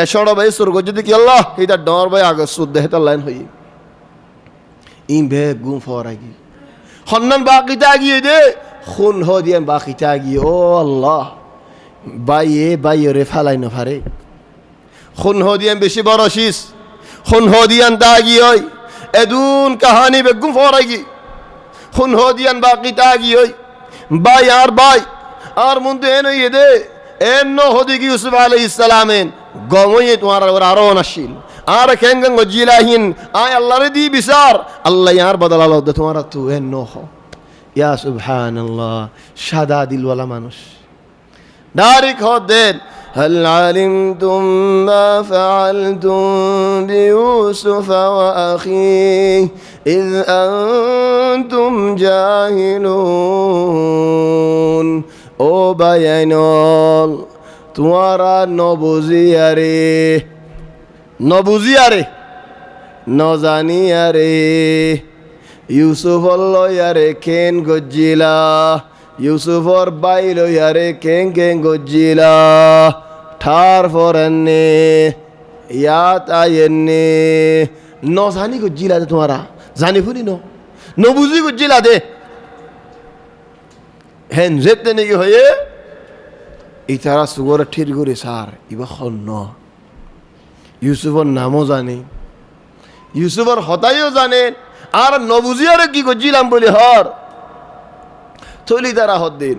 এসড় ভাই সুর গজি কি আল্লাহ এটা ডর ভাই আগে সুর দেহে তার লাইন হইয়ে ইন বেগুন ফোরা গি হন্নান বাকিটা গিয়ে দে খুন হ দিয়ে বাকিটা গিয়ে ও আল্লাহ বাইয়ে বাইরে ফালাই না ফারে খুন হ দিয়ে বেশি বড় শীষ খুন হ দিয়ান দাগি হয় এদুন কাহানি বেগুন ফরাগি খুন হ দিয়ান বাকিটা গি হয় বাই আর মুন্দে এন হইয়ে দে এন ন হদি কি ইউসুফ আলাইহিস সালামেন গময়ে তোমার আরো নাশিল আর কেঙ্গং জিলাহিন আয় আল্লাহরে দি বিচার আল্লাহ ইয়ার বদলা লদ তোমার তো এন ন হ ইয়া সুবহানাল্লাহ সাদা দিলওয়ালা মানুষ ডাইরেক্ট হ দেন هل علمتم ما فعلتم بيوسف وأخيه إذ أنتم جاهلون ও বায়াইনল তোমারা নবুজিয়ারে নজানিয়ারে ইউসুফ লয়ারে কেন গজ্জিলা ইউসুফর বাই লয়ারে কেন কেন গজ্জিলা ঠার ফরেননে ইয়াত আয়েননে নজানি গজ্জিলা দে তোমারা জানি ফুনি নবুজি গজ্জিলা দে হেন যেতে নাকি হয়ে ইতারা সুগর ঠির করে সার ইবা খন্ন ইউসুফর নামও জানে ইউসুফর হতাইও জানে আর নবুজিয়ারে কি গজ্জিলাম বলে হর থলি তারা হদ্দিন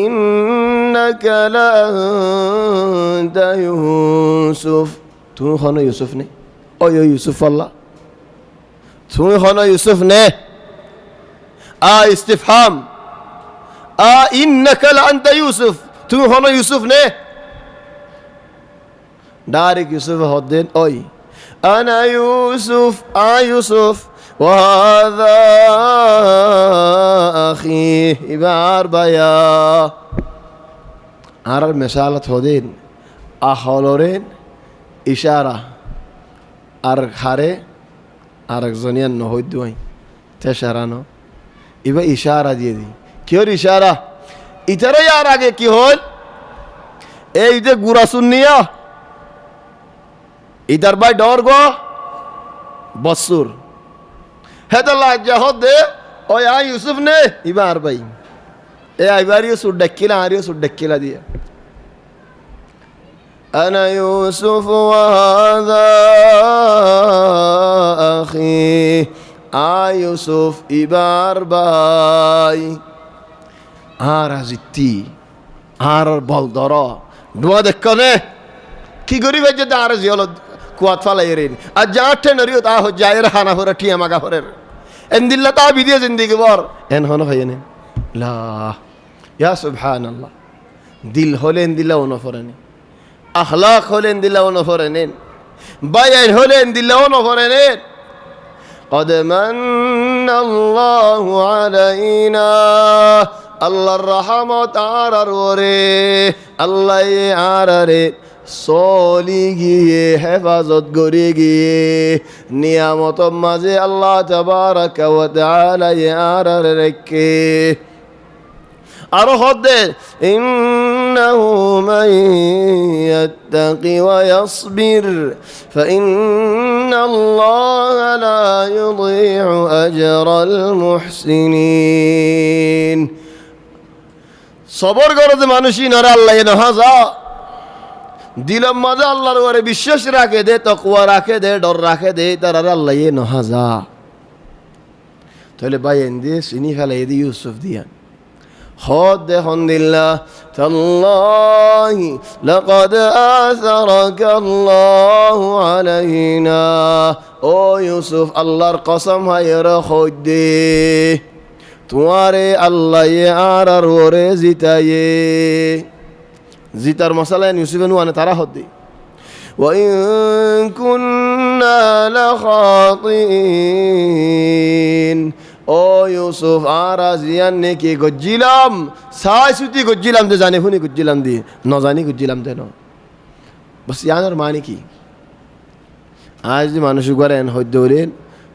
ইন্নাকা লাআনতা ইউসুফ তুমি হন ইউসুফ নে ও ইউসুফ আল্লাহ তুমি হন ইউসুফ নে ইস্তিফহাম ইন্নাকা লাআনতা ইউসুফ তুমি হন ইউসুফ নে ডাইরেক্ট ইউসুফ হদ্দিন ওই আনা ইউসুফ ইউসুফ وهذا أخي إبار بيا আর মেশালত হদিন আহলরেন ইশারা আর খারে আর একজনিয়ান নহদ্দুয়াই তেশারানো ইবা ইশারা দিয়ে দি কিহর ইশারা ইতারাই আর আগে কি হল এই যে গুড়া সুন্নিয়া ইতার বাই ডর গো বসুর হেদাল্লাহ জাহদ দে ও ইউসুফ নে ইবা আর ভাই এ আইবারিও সুর ডাকিলা আরিও সুর ডাকিলা দিয়া আনা ইউসুফ ওয়া হাযা আখি ইউসুফ ইবার ভাই আর আজিতি আর বল ধর ডুয়া দেখনে কি গরিব যেতে আর জিয়ল কুয়াত ফালাই রেন আর যাঠে নরিও তা হ জায়ের হানা হরে ঠিয়া মাগা হরের এন্দিল্লা তা বিদিয়ে জিন্দিগি বর এন হন হয়নে লা ইয়া সুবহানাল্লাহ দিল হলেন দিলা ওন ফরেনে আখলাক হলেন দিলা ওন ফরেনে বায়ান হলেন দিলা ওন ফরেনে قد من الله علينا আল্লাহর রহমত আর ওরে আল্লাহ আর রে চলি গিয়ে হেফাজত করে গিয়ে নিয়ামত মাঝে আল্লাহ তাবারাকা ওয়া তাআলা আর রেখে আরো হদে ইন্নাহু মান ইয়াত্তাকি ওয়া ইয়াসবির ফাইন্নাল্লাহা লা ইউযীউ আজরাল মুহসিনিন সবর করে যে মানুষই নরে আল্লাহ নহাজা দিলম মাঝে আল্লাহর ওরে বিশ্বাস রাখে দে তাকওয়া রাখে দে ডর রাখে দে তার আল্লাহ নহাজা তাহলে ভাই এন্দি চিনি ফেলাই দি ইউসুফ দিয়া হদ দেখুন দিল্লা তাল্লাহি লাকাদ আসারাকা আল্লাহু আলাইনা ও ইউসুফ আল্লাহর কসম হায়রা খোদ দে তোমারে আল্লাহ আর ওরে জিতায়ে জিতার মশালা ইউসুফে নুয়ানে তারা হদ দে وإن كنا لخاطئين ও ইউসুফ আর আজিয়ান নেকি গজ্জিলাম সাই সুতি গজ্জিলাম দে জানে শুনি গজ্জিলাম দি নজানি গজ্জিলাম দে ন বস ইয়ানোর মানে কি আজ যে মানুষ করেন হইদৌরেন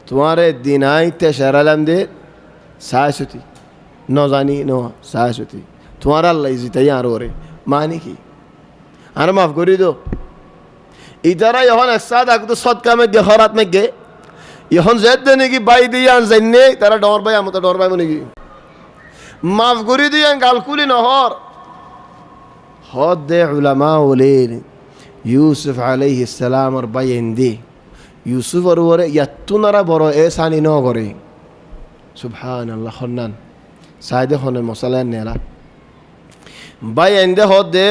তোমারে দিন আইতে সেরালাম দে সাই সুতি নজানি ন সাই সুতি তোমার আল্লাহ জিতাই আর ওরে মানে কি আর মাফ করি দো ইতারা এখন একসাথ আগতো সৎকা মেঘে হরাত মেঘে এখন যেত নাকি বাই দিয়ে আন জানে তারা ডর বাই আমতো ডর পাইব নাকি মাফ করে দিয়ে গালকুলি নহর হদ দে উলামা ওলেন ইউসুফ আলাইহিস সালামর বাইন্দে ইউসুফ আর ওরে ইয়াতুনারা বড় এসানি ন করে সুবহানাল্লাহ খন্নান সাইদে খনে মশালা নেরা বাইন্দে হদ দে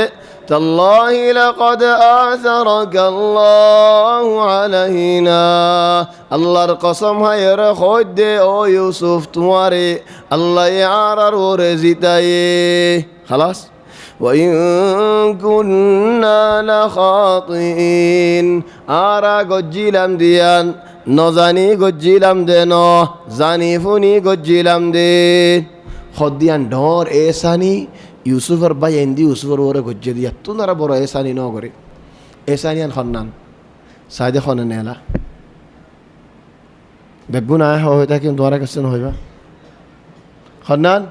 تالله لقد آثرك الله علينا আল্লাহর কসম হায়রে খোদ দে ও ইউসুফ তোমারে আল্লাহ আর ওরে জিতায়ে খালাস وإن كنا لخاطئين آرا গজ্জিলাম দিয়ান নজানি গজ্জিলাম দে ন জানি ফুনি গজ্জিলাম দে খদিয়ান ডর এসানি ইউসুফর বাই এন্দি ইউসুফর ওরে গজ্জে দিয়া তুনারা বড় এসানি ন করে এসানিয়ান খন্নান সাইদে খনে নেলা বেগুন আয় হয় তা কি তোমার কাছে হইবা খন্নান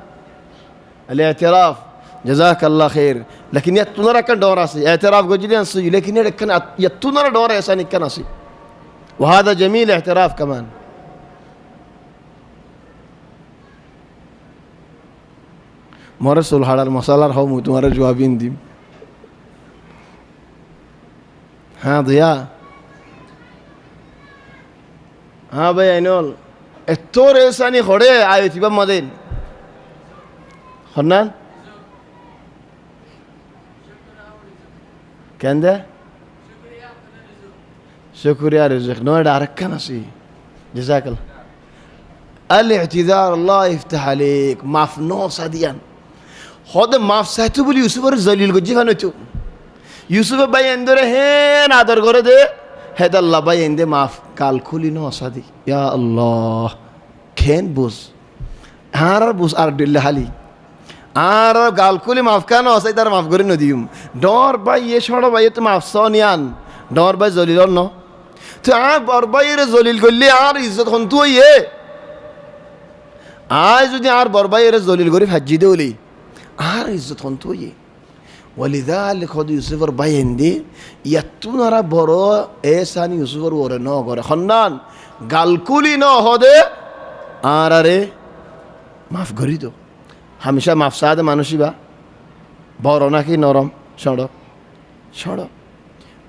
الاعتراف جزاك الله خير لكن يتنرى كان دور اسي اعتراف جديا سي لكن كان يتنرى دور اساني كان اسي وهذا جميل اعتراف كمان مرسول حال المصالح هو تمہارا جوابين دي ها ضياء ها بھائی اینول اتور اساني خڑے آیتی با مدین خنان كنده شكريا رزق نوع دارك كنسي جزاك الله الاعتذار الله يفتح عليك معف نوص ديان خود معف ساتو بولي يوسف الزليل قد جفنتو يوسف باين دوره هين عدر قرده هذا الله باين ده معف قال كولي نوص دي يا الله كين بوز هارر بوز أرد الله علي আর গালকুলি মাফ কেন আছে তার মাফ করে নদিম ডর ভাই এ সড় ভাই তো মাফ সনিয়ান ডর ভাই জলিল ন তো আর বর ভাইয়ের জলিল করলে আর ইজ্জত হন তুই এ আজ যদি আর বর ভাইয়ের জলিল করে হাজি দেউলি আর ইজ্জত হন তুই ولذلك خد يوسف بايندي يتونرا برو احسان يوسف ور ন করে খন্নান গালকুলি ন হদে আর আরে মাফ করি তো হামেশা মাফসাদ মানুষই বা বড় নাকি নরম সড়ক সড়ক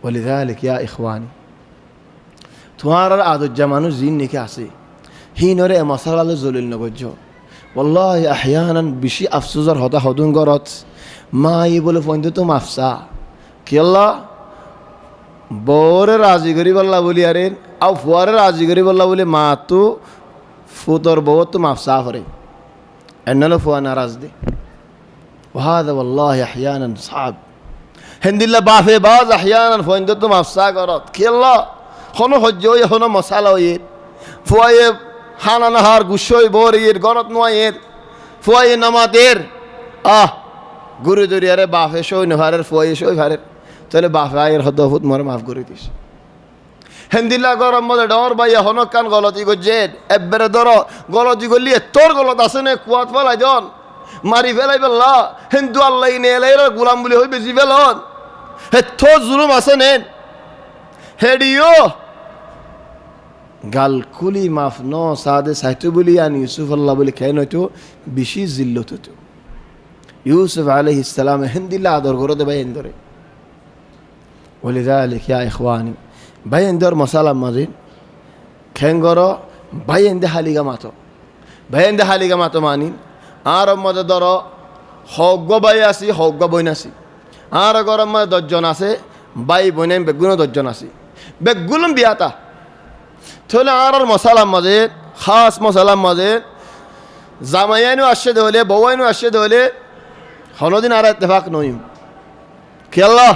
ولذلك يا إخواني তোমার আদজ্জা মানুষ জিন নাকি আছে হিনরে মাসালালে জলিল নগজ্জ والله احيانا বেশি আফসোসর হতা হদুন গরত মাই বলে ফোন তো মাফসা কি আল্লাহ বরে রাজি করি বল্লা বলি আরে আও ফুয়ারে রাজি করি বল্লা বলি মা তো ফুতর বউ তো মাফসা করে انه فوا ناراض دي وهذا والله احيانا صعب هند الله بافي باز احيانا فوندت ما فساغرت كيلا خنو حجوي خنو مسالاوي فواي حانا نهار غشوي بورير غرت نوير فواي نماتير গুরু দরিয়ারে বাফে শোই নহারের ফোয়ে শোই ভারের তাহলে বাফে আয়ের হদ ফুট মরে মাফ করে দিস হেন্দিল্লা গরম মধ্যে ডর ভাইয়া হনক কান গলতি করছে এবারে ধরো গলতি করলি তোর গলত আছে না কুয়াত ফেলাই দন মারি ফেলাই ফেললা হিন্দু আল্লাহ নে এলাইরা গুলাম বলি হই বেশি ফেলন হে তোর জুলুম আছে নেন হেডিও গাল কুলি মাফ ন সাদে সাইতু বলি আন ইউসুফ আল্লাহ বলি কেন হইতো বেশি জিল্লত হতো ইউসুফ আলাইহিস সালাম হেন্দিল্লা আদর করে দে ভাই এন্দরে ولذلك يا اخواني বাইন্দর মশালা মাজিন খেঙ্গর বাইন্দে হালিগা মাতো মানিন আর মধ্যে ধর হগ্গ বাই আসি হগ্গ বইন আসি আর গরম মধ্যে 10 জন আছে বাই বইনে বেগুনো 10 জন আসি বেগুলম বিয়াতা তাহলে আর মশালা মাঝে খাস মশালা মাঝে জামাইয়ানু আসছে দলে বউয়ানু আসছে দলে হনদিন আর ইত্তেফাক নইম খেলা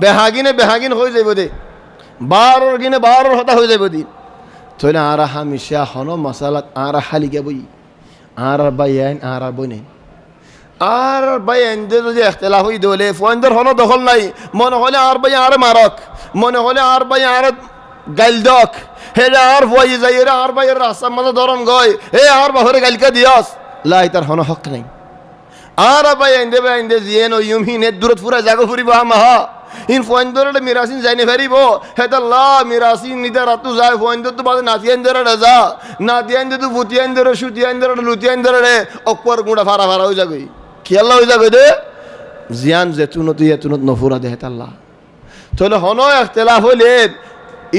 বেহাগিন হয়ে যাইব দে বারোর গিনে বারোর হতা হয়ে যাবে দিন তাহলে আর হামিশা হন মশালা আর হালিকা বই আর বাইন আর বই নেই আর বাইন যদি এখতলাফ হয়ে দলে ফোনদের হন দখল নাই মনে হলে আর বাই আর মারক মনে হলে আর বাই আর গাইল দক হে আর ভয় যাই আর বাইয়ের রাস্তার মাঝে ধরম গয় হে আর বাহরে গাইলকা দিয়াস লাই তার হন হক নাই আর বাইন দে জিয়েন ও ইউমহিন দূরত ফুরা জাগো ফুরিব মাহা ইন ফোয়েন্দরে মিরাসিন যাইনে ফেরিব হেতাল্লাহ মিরাসিন নিদা রাতু যায় ফোয়েন্দর তো বাদে নাতিয়াইন্দরে রাজা নাতিয়াইন্দে তো ফুতিয়াইন্দরে সুতিয়াইন্দরে লুতিয়াইন্দরে অকপর গুঁড়া ফারা হয়ে যাবে কি আল্লাহ হয়ে যাবে দে জিয়ান জেতুনত ইয়েতুনত নফুরা দে হেতাল্লাহ তাহলে হন এখতলাফ হইলে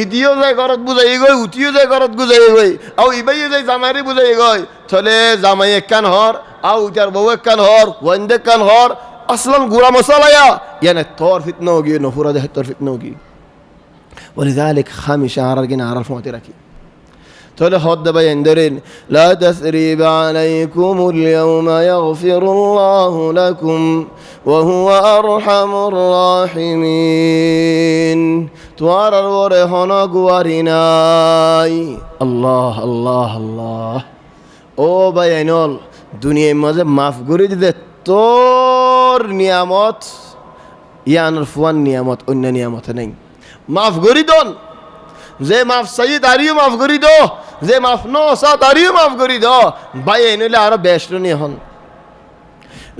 ইদিও যায় ঘরত বুঝাই গই উঠিও যায় ঘরত বুঝাই গই আও ইবাইও যায় জামাইরে বুঝাই গই তাহলে জামাই একখান হর আও উটার বউ একখান হর ওয়াইন্দে একখান হর असलन गुरा मसाला यानी तौर फितना होगी नफूरा दे तौर फितना होगी वलिज़ालिक हमेशा आरर के नारल फौते रखी তাহলে হদ বায়ান ধরেন লা তাসরিবা আলাইকুমুল ইয়াওমা ইয়াগফিরুল্লাহু লাকুম ওয়া হুয়া আরহামুর রাহিমিন তোমার ওরে হন গুয়ারি নাই আল্লাহ আল্লাহ আল্লাহ ও বায়ানল দুনিয়ার মাঝে মাফ করে দিতে তোর নিয়ামত ইয়ানোর ফুয়ান নিয়ামত অন্য নিয়ামত নেই মাফ করি দন যে মাফ চাই তারিও মাফ করি দো যে মাফ নসা তারিও মাফ করি দো ভাই এনলে আরো বেষ্ট নিয়ে হন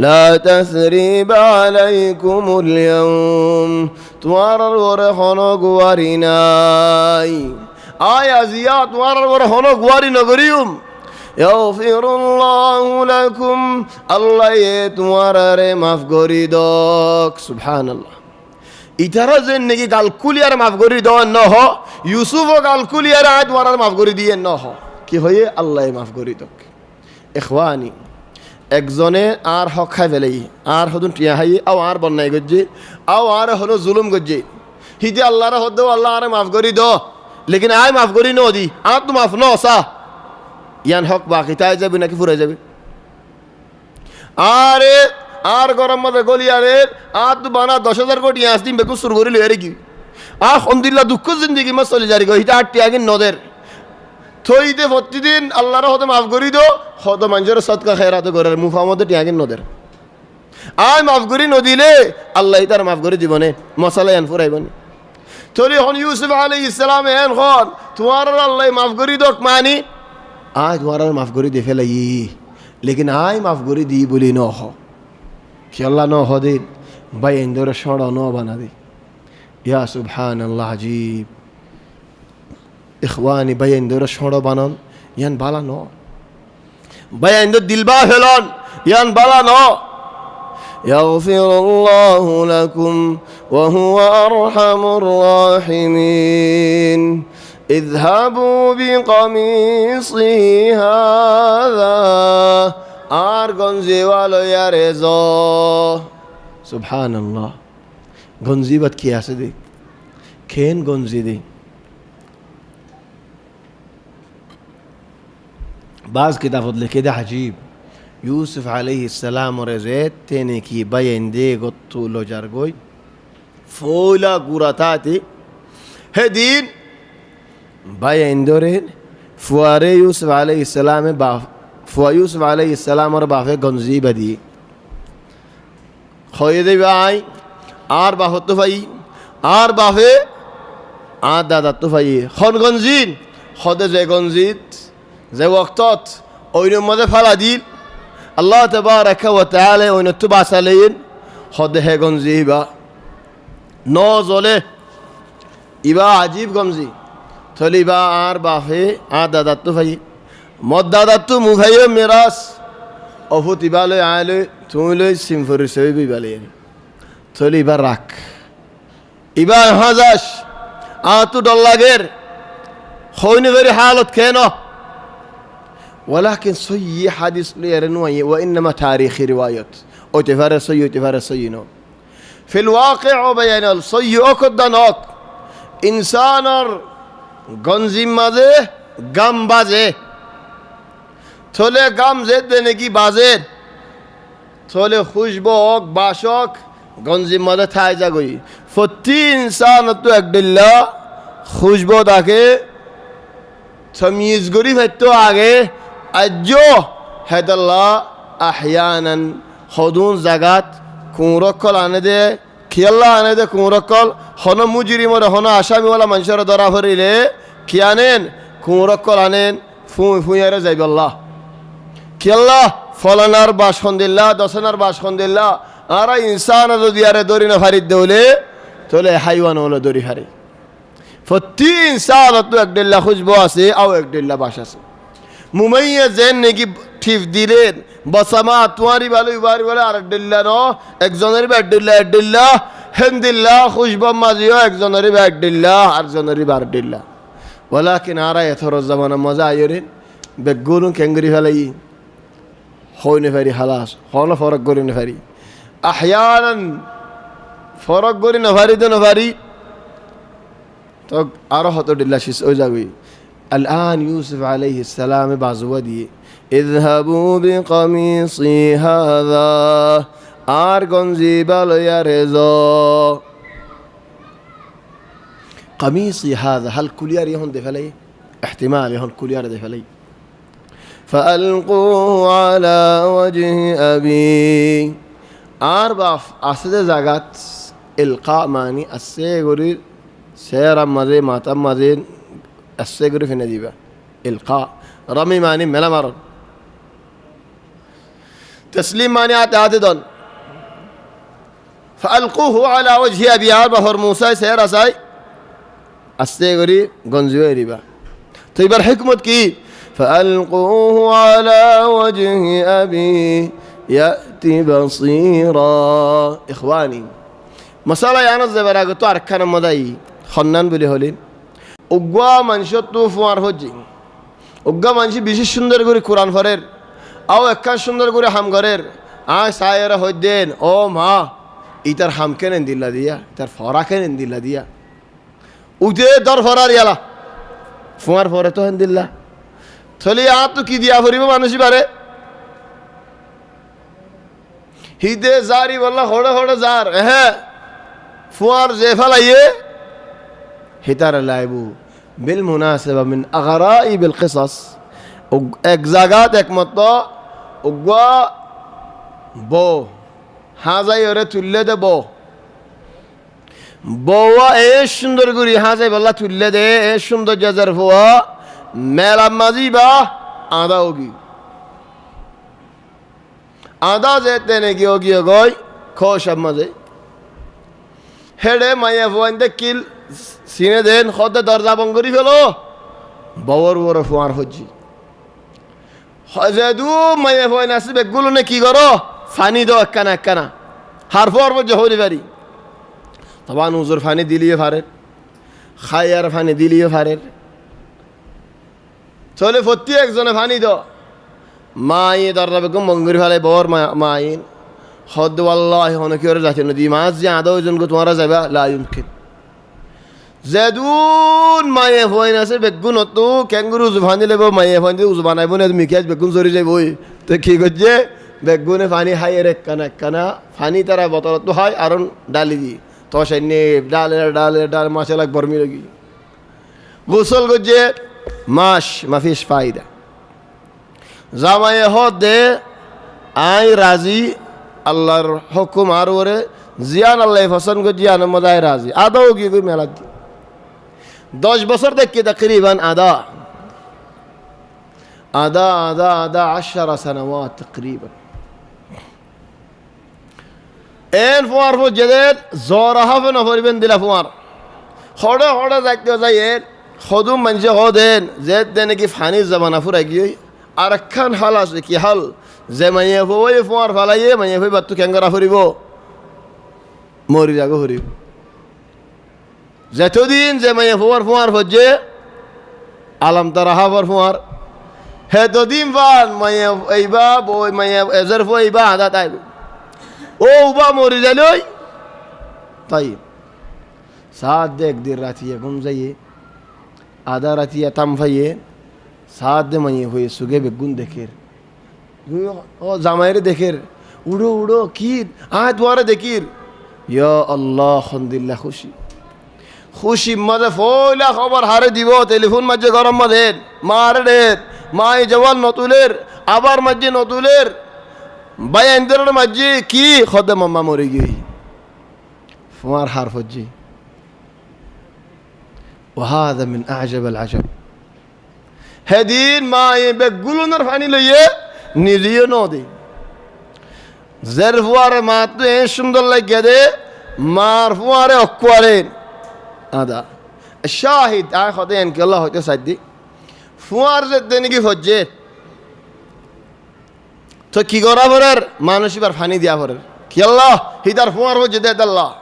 লা তাসরিবা আলাইকুমুল ইয়াওম তোমার ওরে হন গুয়ারি নাই আয় আজিয়া তোমার ওরে হন গুয়ারি নগরিউম ইয়াগফিরুল্লাহু লাকুম আল্লাহ তোমারে মাফ করি দক সুবহানাল্লাহ ইতারা যে নাকি গালকুলিয়ার মাফ করি দেওয়ার ন হ ইউসুফও গালকুলিয়ার আয় তোমার মাফ করে দিয়ে ন হ কি হয়ে আল্লাহ মাফ করি দক ইখওয়ানি একজনে আর হক খাই ফেলাই আর হদুন টিয়া হাই আও আর বন্যায় গজ্জে আও আর হলো জুলুম গজ্জে হিতে আল্লাহর হদ আল্লাহ আরে মাফ করি দ লেকিন আয় মাফ করি ন দি আর তো মাফ ন সা ইয়ান হক বাকি তাই যাবে নাকি ফুরাই যাবে আরে আর গরম মধ্যে গলিয়ারে আর তো বানা 10,000 কোটি আসদিন বেকু সুর করি লয়ে কি আলহামদুলিল্লাহ দুঃখ জিন্দগি মা চলে যারি গো হিটা আটটি আগে নদের থইতে প্রতিদিন আল্লাহর হতে মাফ করি দো হত মানুষের সদকা খেরাত করে মুফামতে টিয়াগিন নদের আয় মাফ করি নদিলে আল্লাহ তার মাফ করে জীবনে মশালা এন ফুরাইবনি থলি হন ইউসুফ আলাইহিস সালাম এন খন তোমার আল্লাহ মাফ করি দক মানি আয় তোমার মাফ করে দে ফেলাই লেকিন আয় মাফ করে দি বলি ন হ কি আল্লাহ ন হ দে ভাই এন্দরে সড় ন বানা দে ইয়া সুবহানাল্লাহ আজীব ইখওয়ানি ভাই এন্দরে সড় বানান ইয়ান বালা ন ভাই এন্দর দিলবা হেলন ইয়ান বালা ন ইয়াগফিরুল্লাহু লাকুম ওয়া হুয়া আরহামুর রাহিমিন اذهبوا بقميصي هذا আর গঞ্জিওয়ালো ইয়ারে জ সুবহানাল্লাহ গঞ্জিবাত কি আছে দে খেন গঞ্জি দে বাজ কিতাবত লিখে দে আজীব ইউসুফ আলাইহিস সালাম রে জেত তেনে কি বায়ান দে গত্তু লজার গই ফোলা গুরাতাতি হেদিন বায়ান ধরে ফুয়ারে ইউসুফ আলাইহিস সালামে বা ফুয়া ইউসুফ আলাইহিস সালামের বাপে গঞ্জি বাদি খয়ে দেবে আই আর বাহত ভাই আর বাপে আর দাদা তো ভাই খন গঞ্জিন খদে যে গঞ্জিত যে ওয়াক্তত ওইনের মধ্যে ফালা দিল আল্লাহ তাবারাকা ওয়া তাআলা ওইনের তো বাঁচালেন খদে হে গঞ্জি বা ন জলে ইবা আজীব গঞ্জি থলিবা আর বাপে আর দাদা তো ভাই মদ দাদা তো মুভাইও মেরাস অফুত ইবালে আইলে তুমি লই সিমফরি সই বিবালে থলিবা রাখ ইবা হাজাস আতু ডল্লাগের হইনি ভেরি হালত কেন ولكن صي حديث ليرنوي وانما تاريخي روايات او تفارس صي تفارس صينو في الواقع بين الصي اكدنك انسان গঞ্জিম মাঝে গাম বাজে থলে গাম যেতে নাকি বাজে থলে খুশবো হোক বাসক গঞ্জিম মাঝে থাই যাগই প্রতি ইনসান তো একদিল্লা খুশবো তাকে তমিজ গরি ফেতো আগে আজ্জো হেদাল্লাহ আহয়ানান হদুন জাগাত কুঁরকল আনে দে খিয়াল্লা আনে দে কুঁরকল হন মুজরিমরে হন আসামিওয়ালা মানুষের ধরা ভরিলে কি আনেন কুঁরকল আনেন ফুঁয়ারে যাইব আল্লাহ কি আল্লাহ ফলানার বাসন দিল্লা দশনার বাসন দিল্লা আর ইনসান যদি আরে দড়ি না ফারিদ দেউলে তাহলে হাইওয়ান হলো দড়ি ফারি প্রতি ইনসান তো একদিল্লা খুঁজবো আছে আও একদিল্লা বাস আছে মুমাইয়া যেন নাকি ঠিফ দিলেন বসামা তোমারই ভালো ইবারি বলে আর একদিল্লা ন একজনের একদিল্লা একদিল্লা হেন্দিল্লা খুশবো মাঝিও একজনের একদিল্লা আর জনের বারদিল্লা বলা কিনারা এথর জামানা মজা আইরেন বেগুন কেঙ্গরি ফেলাই হইনে ফারি হালাস হন ফরক করি না ফারি আহয়ান ফরক করি না ফারি তো না ফারি তো আরো হত ডিল্লা শিস ওই যাবি الآن يوسف عليه السلام بازودي اذهبوا بقميصي هذا أرجون زبال يرزو قميصي هذا هل كل يار يهون دفلي احتمال يهون كل يار دفلي فألقوه على وجه أبي أربع أسد زاغات إلقاء ماني السيغوري سيرا مزي ماتم مزي السيغوري في نجيبة إلقاء رمي ماني ملا مرن تسليم ماني عددون فألقوه على وجه أبي أربع موسى سيرا ساي السيغوري غنزوي ريبا طيب الحكمة كي فألقوه على وجه أبي يأتي بصيرا إخواني مسألة يعني الزبراء تو أركان مدعي خنان بلي هولين أقوى منشط تو فوار هجي أقوى منشي بيشي شندر غوري قرآن فرير أو أكان شندر غوري حم غرير سايرة هدين أو ما إتر حم كنن دي ديا إتر فورا كنن دي ديا উঠে দর ফরার ইয়ালা ফুয়ার পরে তো হেন্দিল্লা থলি আত তো কি দিয়া ফরিব মানুষই পারে হিদে জারি বল্লা হড়ে হড়ে জার হ্যাঁ ফুয়ার যে ফলাইয়ে হিতার লাইবু বিল মুনাসিবা মিন আগরাইব আল কিসাস এক জায়গাত একমত উগা বো হাজাই ওরে তুললে দে বো বউয়া এ সুন্দর করি হাজাই বল্লা তুললে দে এ সুন্দর জাজার ফুয়া মেলা মাঝি বা আদা ওগি আদা যেতে নাকি ওগি গই খোসব মাঝে হেডে মাইয়া ফুয়ান দে কিল সিনে দেন খদে দরজা বন্ধ করি ফেলো বউর বড় ফুয়ার হজ্জি যেদু মাইয়া ফুয়ান আসবে গুলো নে কি করো ফানি দো একখানা একখানা হার ফুয়ার মধ্যে হরি পারি তখন হুজুর ফানি দিলিয়ে ফারের খাইয়ার ফানি দিলিয়ে ফারের চলে ফতি একজনে ফানি দ মাই দরজা বেগম মঙ্গুরি ফেলে বর মাইন হদ আল্লাহ অনেকে ওরা যাচ্ছে নদী মাছ যে আদা ওজন গো তোমারা যাবা লা ইউমকিন যেদুন মায়ে ফইন আছে বেগুন তো ক্যাঙ্গুরু জুবান দিলে মায়ে ফইন দিয়ে জুবান আইব না মিকিয়াজ বেগুন চরি যাইব তো কি করছে বেগুনে পানি হাইয়ের একখানা একখানা পানি তারা বতলত হয় আর ডালি দি তো সৈন্যে ডালে মাছে লাগ বর্মি লাগি গোসল করছে মাস মাফিস ফায়দা জামায়ে হদ দে আই রাজি আল্লাহর হুকুম আর ওরে জিয়ান আল্লাহ ফসন গো জিয়ান মজায় রাজি আদাও গিয়ে গই মেলা 10 বছর দেখি তকরিবান আদা 10 سنوات تقريبا ان فوار فو جدد زورها فنفربن دلا فوار خড়া যাইতে যায় খদুম মঞ্জে হদেন জেদ দেনে কি ফানি জামানা ফুরা গিয়ে আর খান হাল আছে কি হাল যে মাইয়ে ফোই ফোয়ার ফালাইয়ে মাইয়ে ফোই বাতু ক্যাঙ্গরা ফুরিব মরি যাগো ফুরিব যতদিন যে মাইয়ে ফোয়ার হচ্ছে আলাম তারা হাফার ফোয়ার হে তদিন ফান মাইয়ে এইবা বই মাইয়ে এজার ফো এইবা আদা তাইব ও উবা মরি যালই তাই সাত দেখ দিন রাতিয়ে ঘুম যাইয়ে আদা রাতিয়ে তাম ফাইয়ে সাত দে মাইয়ে হয়ে সুগে বেগুন দেখের ও জামাইরে দেখের উড়ো উড়ো কি আয় দুয়ারে দেখির ইয়া আল্লাহ আলহামদুলিল্লাহ খুশি মাঝে ফয়লা খবর হারে দিব টেলিফোন মাঝে গরম মাঝে মারে ডের মাই জওয়ান নতুলের আবার মাঝে নতুলের বায়ানদের মাঝে কি খদে মাম্মা মরে গই ফুয়ার হার ফজি وهذا من أعجب العجب هدين ما يبقولون رفعني ليه نزيه نودي زرفوار ما تين شندل لجده مارفوار أقوالين هذا الشاهد خدين كالله تسدي فوار زدني كيف وجه تو كي غرا فرر مانوشي بر فاني ديا فرر كي الله هيدار فوار وجه الله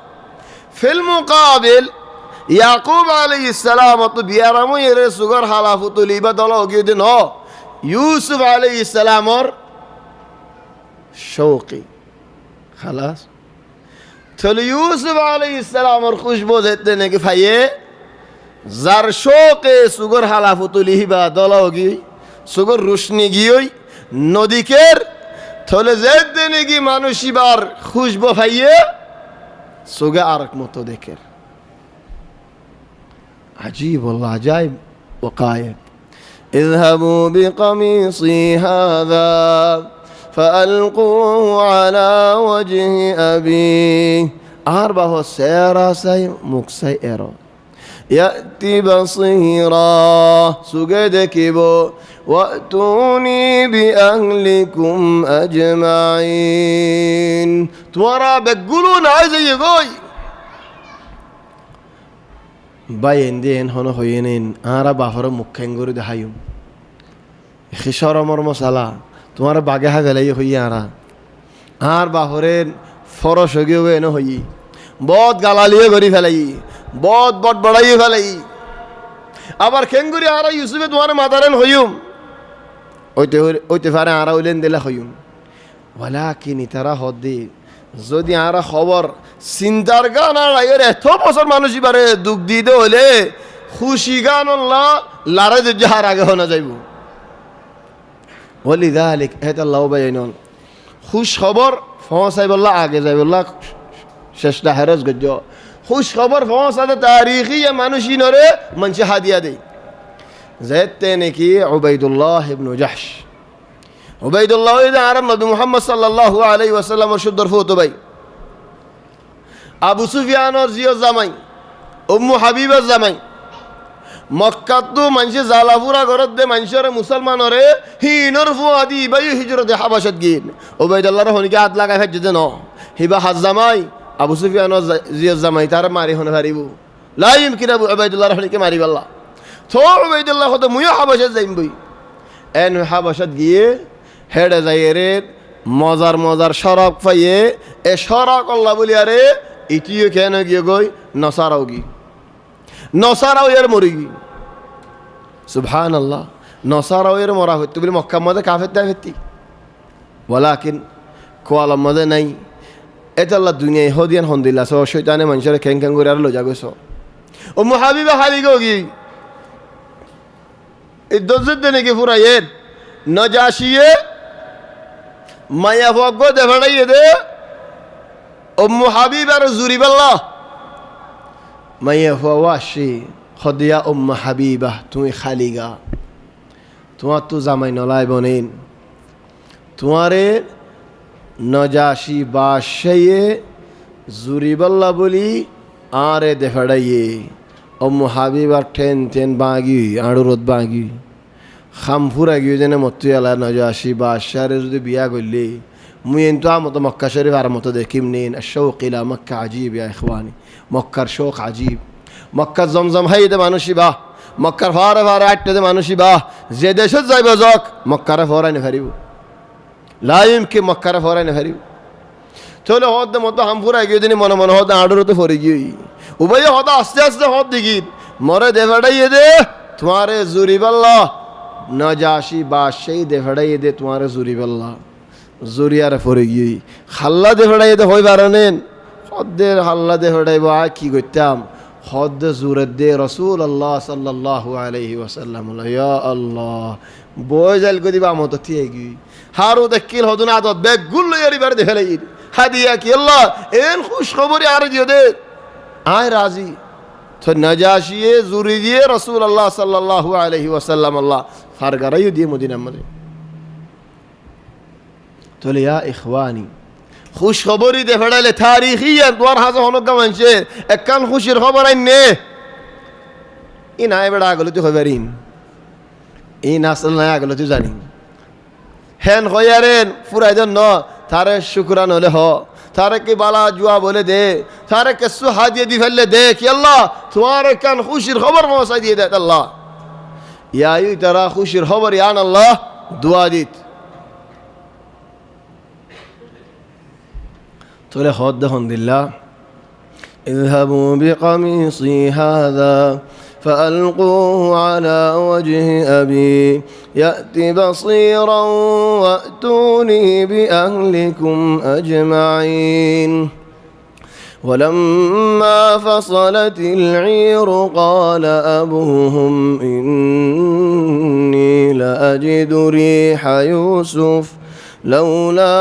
في المقابل ইয়াকুব আলাইহিস সালাম তো বিয়ারামো এর সুগার হালাফু তো লিবা দল ওগিয়ে দিন হ ইউসুফ আলাইহিস সালামর শৌকি খালাস চল ইউসুফ আলাইহিস সালামর খুশবু যেতে নাকি ফাইয়ে যার শোকে সুগর হালাফু তুলিহিবা দলগি সুগর রুশনি গিয়ই নদীকের থলে যেতে নাকি মানুষিবার খুশবো ভাইয়ে সুগে আরেক মতো দেখের عجيب والله عجائب وقاية اذهبوا بقميصي هذا فألقوه على وجه أبيه أربعة سيرا سي مكسيرا يأتي بصيرا سجدكبو وأتوني بأهلكم أجمعين تورا بقولون عايز يقوي বাইন্দেন হন হইনেন আরা বাহর মুখ্যাঙ্গুরি দেখাইম খিসর মর মশালা তোমার বাগে হা গেলাই হই আরা আর বাহরের ফরস গিয়ে এন হই বদ গালালিয়ে গড়ি ফেলাই বদ বট বড়াইয়ে ফেলাই আবার খেঙ্গুরি আরা ইউসুফে তোমার মাতারেন হইম ওইতে পারে আরা উলেন দিলে হইম ওয়ালাকিন তারা হদ্দি যদি আরা খবর চিন্তার গান আর এত বছর মানুষ এবারে দুঃখ দিতে হলে খুশি গান লারে যে যাহার আগে হনা যাইব বলি দালিক হেতাল্লাহ বাইনন খুশ খবর ফসাই বললা আগে যাই বললা শেষটা হেরজ গজ্জ খুশ খবর ফসাতে তারিখি মানুষই নরে মানুষ হাদিয়া দেয় যেতে নাকি উবাইদুল্লাহ ইবনু জাহশ উবাইদুল্লাহ আরব নবী মুহাম্মদ সাল্লাল্লাহু আলাইহি ওয়াসাল্লামের সুদর ফুত ভাই আবু সুফিয়ানের জিও জামাই উম্মু হাবিবার জামাই মক্কাত তো মানুষে জালাফুরা ঘরত দে মানুষের মুসলমানরে হিনর ফুয়াদি বাই হিজরতে হাবাসাত গিন উবাইদুল্লাহর হনিকে হাত লাগাই ফেজে ন হিবা হাজ জামাই আবু সুফিয়ানের জিও জামাই তার মারি হনে পারিব লা ইমকিন আবু উবাইদুল্লাহর হনিকে মারিব আল্লাহ তো উবাইদুল্লাহ হতে মুইও হাবাসাত যাইম বই এন হাবাসাত গিয়ে হেডে যাই রে মজার মজার সরক পাইয়ে এ সরক আল্লাহ বলি আরে ইটিও কেন গিয়ে গই নসারাও গি নসারাও এর মরি গি সুবহান আল্লাহ নসারাও এর মরা হইতে বলি মক্কার মধ্যে কাফের তাই ফেরতি ওয়ালাকিন কোয়ালার মধ্যে নাই এটা আল্লাহ দুনিয়ায় হদিয়ান হন্দিল্লা সো শৈতানে মানুষের খেং খেং করে আর লজা গেছ ও মুহাবিবা হালি গি এই দজ্জত নাকি ফুরাইয়ের নজাশিয়ে মায়া ভগ্য দেখাড়াইয়ে দে উম্মু হাবিব আর জুরিবাল্লাহ মায়া ফাওয়াশি খদিয়া উম্মু হাবিবা তুমি খালিগা তোমার তো জামাই নলাই বনেন তোমারে নজাশি বাদশাহে জুরিবাল্লাহ বলি আরে দেখাড়াইয়ে উম্মু হাবিবার ঠেন ঠেন বাগি আড়ুরত বাগি খামফুরা গিয়ে যেন মতুই আলা নজাশি বাদশারে যদি বিয়া করলে মুই এনতো আমতো মক্কা শরীফ আর মতো দেখিম নিন শৌক ইলা মক্কা আজিব ইয়া ইখওয়ানি মক্কার শৌক আজিব মক্কার জমজম হাইতে মানুষই বাহ মক্কার ফারে ফারে আটটাতে মানুষই বাহ যে দেশত যাইব যাক মক্কারে ফরাই নেফারিব লাইম কি মক্কারে ফরাই নেফারিব তাহলে হদ মতো হামফুরা গিয়ে দিন মনে মনে হদ আড়ুরতে ফরে গিয়ে উভয় হদ আস্তে আস্তে হদ দিগির মরে দেভাড়াইয়ে দে তোমারে জুরিবাল্লাহ নজাশি বাদশাহী দেভাড়াইয়ে দে তোমারে জুরিবাল্লাহ জুরিয়ার ফরে গিয়ে হাল্লা দেভাড়াইয়ে দে হই পারেন হদ্দের হাল্লা দেভাড়াইব আর কি করতাম হদ জুরের দে রসুল আল্লাহ সাল্লাল্লাহু আলাইহি ওয়াসাল্লাম ইয়া আল্লাহ বই জাল করে দিবা মতো থিয়ে গিয়ে হারু দেখিল হদুন আদত বেগ গুল্লো এরিবার দেখালাই হাদিয়া কি আল্লাহ এন খুশ খবরে আর দিও দে আয় রাজি তো নজাশিয়ে জুরি দিয়ে রসুল আল্লাহ সাল্লাল্লাহু আলাইহি ওয়াসাল্লাম আল্লাহ ফারগারাইও দিয়ে মদিনার মধ্যে তোলে ইয়া ইখওয়ানি খুশ খবরই দে ফেড়াইলে তারিখিয়ান তোমার হাজা হনকা মানছে একখান খুশির খবর আইন নে ই নাই বেড়া আগলে তুই খবরিন ই নাসল নাই আগলে তুই জানি হেন হইয়ারেন ফুরাই দেন ন তারে শুকরান হলে হ তারে কি বালা জুয়া বলে দে তারে কেসু হাদিয়ে দি ফেললে দে কি আল্লাহ তোমার একখান খুশির খবর পৌঁছাই দিয়ে দেয় আল্লাহ ইয়াই তারা খুশির খবর ইয়ান আল্লাহ দোয়া দিত তোলে হদ দেখুন দিল্লা اذهبوا بقميصي هذا فألقوه على وجه أبي يأت بصيرا وأتوني بأهلكم أجمعين ولما فصلت العير قال أبوهم إني لأجد ريح يوسف لولا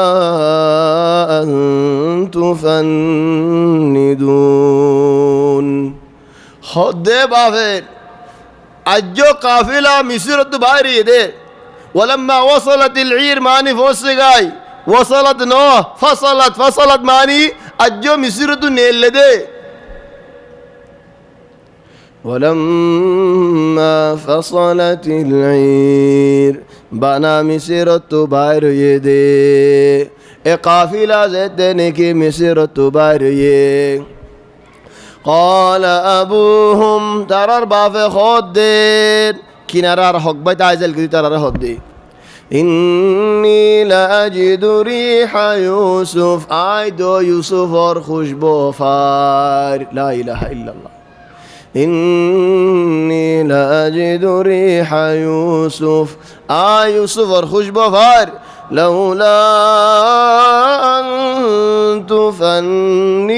أن تفندون خد بافر أجو قافلة مسيرة باري دي ولما وصلت العير ماني فوسقاي وصلت نوح فصلت ماني أجو مسيرة نيل دي ولما فصلت العير بنا مسيرة باري دي قافلة زدنك مسيرة باري قال أبوهم ترى بافي خدين كنارا حقبت عايزل كده ترى خدين إني لأجد ريح يوسف آيدو يوسف اور خوشبو فار لا إله إلا الله إني لأجد ريح يوسف يوسف اور خوشبو فار لولا أن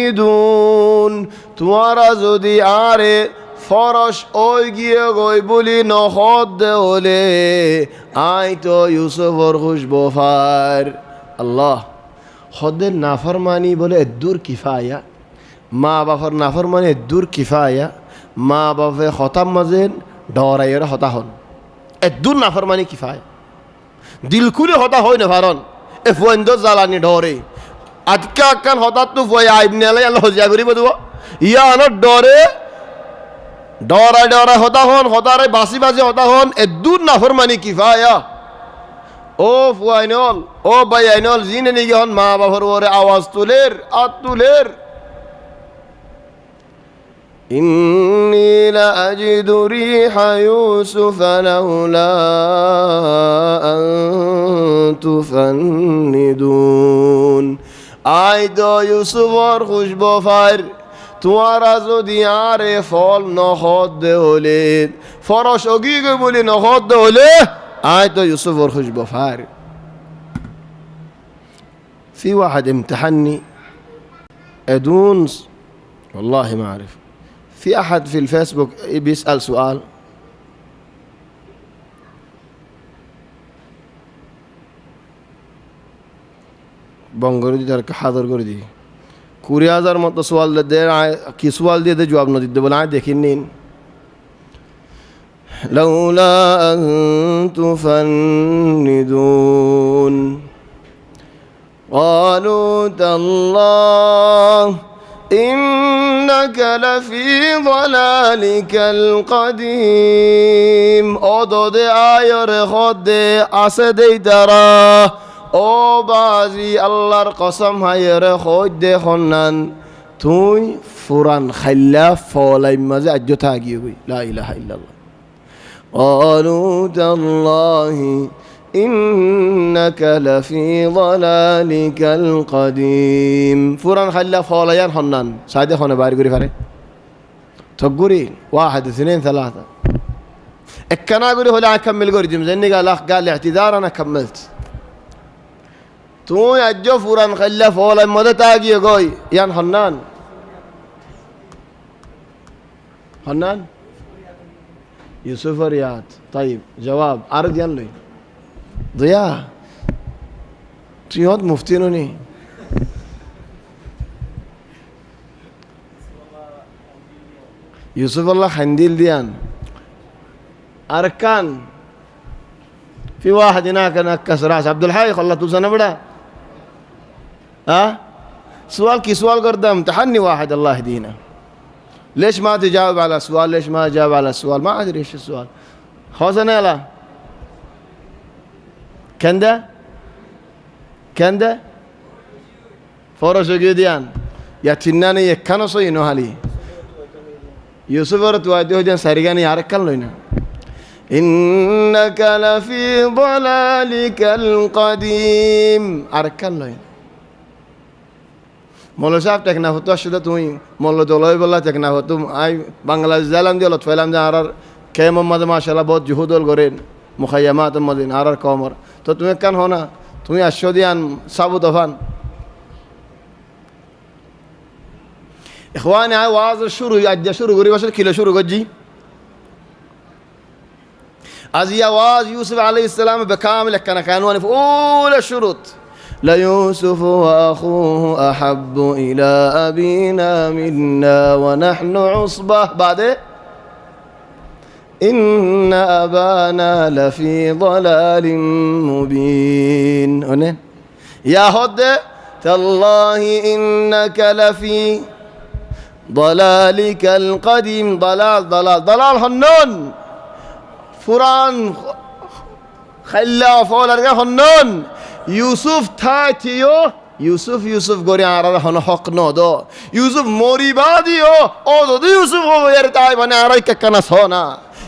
تفندون توارا زودي آره فرش ওই গিয়ে গই বলি নহদ হলে আই তো ইউসুফর খুশবো ফার আল্লাহ হদের নাফরমানি বলে দূর কিফায়া মা বাবার নাফরমানি দূর কিফায়া মা বাবা হতাম মাজেন ডরাইয়ের হতা হন দূর নাফরমানি কিফায়া দিল খুলে হতা হয় না ভারন এ ফুয়েন্দ জ্বালানি ডরে আজকে আকান হঠাৎ তো ফুয়ে আইবনে আল্লাহ হজিয়া করিব দেব ইয়া আনার ডরে ডরায় হতা হন হতারে বাসি হতা হন দূর নাফরমানি কিফায়া ও ফুয়াইনল ও বাইনল জিনে নিগে হন মা বাবার ওরে আওয়াজ তুলের তুলের إني لأجد ريح يوسف لولا أن تفندون আইদো ইউসুফর খুশবো ফার তোমারা যদি আরে ফল নহদ হলে ফরস অগি গে বলি নহদ হলে আইদো ইউসুফর খুশবো ফার في واحد امتحني أدون والله ما أعرف في أحد في الفيسبوك بيسأل سؤال বঙ্গরদি তার হাজার করে দিই 20,000 মতো সোয়াল দে কি সোয়াল দিয়ে জবাব না দিতে বলে দেখিন নিন লাউলা আন তুফান্নিদুন قالوا تالله إنك لفي ضلالك القديم أضد آير خد أسدي ترى ও বাজি আল্লাহর কসম হায়রে খোঁজ দে খন্নান তুই ফুরান খাইলা ফলাই মাঝে আজ্য থাকি গই লা ইলাহা ইল্লাল্লাহ قالوا تالله إنك لفي ضلالك القديم ফুরান খাইলা ফলায়ান খন্নান সাইদে খনে বাইর করি পারে তগরি 1 2 3 একখানা করে হলে আকাম্মিল করে দিম জানি قال اعتذار انا كملت তুই আজ ফুরান খাইলা ফলাই মদে তাগিয়ে গই ইয়ান হন্নান ইউসুফ রিয়াদ طيب জবাব আর দিয়ান লই দয়া তুই হত মুফতি ননি ইউসুফ আল্লাহ খান্দিল দিয়ান أركان في واحد هناك نكس راس عبد الحي خلى توزنا بدا سؤال كي سؤال قردم تحني واحد الله يهدينا ليش ما تجاوب على سؤال ليش ما جاوب على السؤال ما أدري إيش السؤال خوزنا لا كندا فرش جديان يا تناني يكانو سوينو هالي يوسف ورتواديه جان ساريغاني ياركان لوينا إنك لفي ضلالك القديم أركان لوين مولا صاحب تكنا فتوى الشدة توي مولا دولوي بالله تكنا فتوى أي بنغلاز زالم دي لطفة لام دي عرار كي محمد ما شاء الله बहुत جهود والغرين مخيمات مدين عرار كومر تو تمہیں كان ہونا تمہیں اشودیان ثابت افان ইখওয়ানি আওয়াজ শুরু আজ শুরু করি বছর কিলো শুরু করছি از يواز يوسف عليه السلام بكامل كان كانوا في أولى الشروط ليوسف وأخوه أحب إلى أبينا منا ونحن عصبة بعد إن أبانا لفي ضلال مبين هنا يا هد تالله إنك لفي ضلالك القديم ضلال هنون ফুরান খাইলা ফলার গা হন্নন ইউসুফ থাইও ইউসুফ গরে আর হন হক ন দ ইউসুফ মরিবা দিও ও যদি ইউসুফ এর তাই মানে আর কানা সনা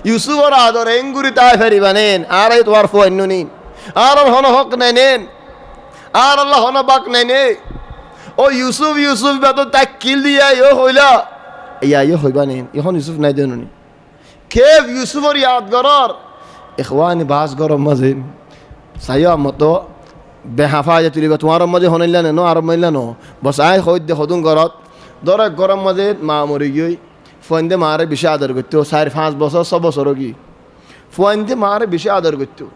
ইউসুফ আর আদর এঙ্গুরি তাই ফেরি বানেন আর তোর ফন্নুনি আর হন হক নেন আর আল্লাহ হন বাক নেনে ও ইউসুফ বা তো তাকিল দিয়া ইও হইলা ইয়া হইবা নেন এখন ইউসুফ নাই দেনুনি كيف يوسف ياد قرار إخواني باس قرار مزين سيا متو بحفاظة اللي بتوارم مزين هون إلا نو عرب إلا نو بس عاي خود ده خدون قرار دورة قرار مزين ما مريجي فوندي ماره بيشادر قلتو صار 5 بسر 6 بسروگی فوندي ماره بيشادر قلتو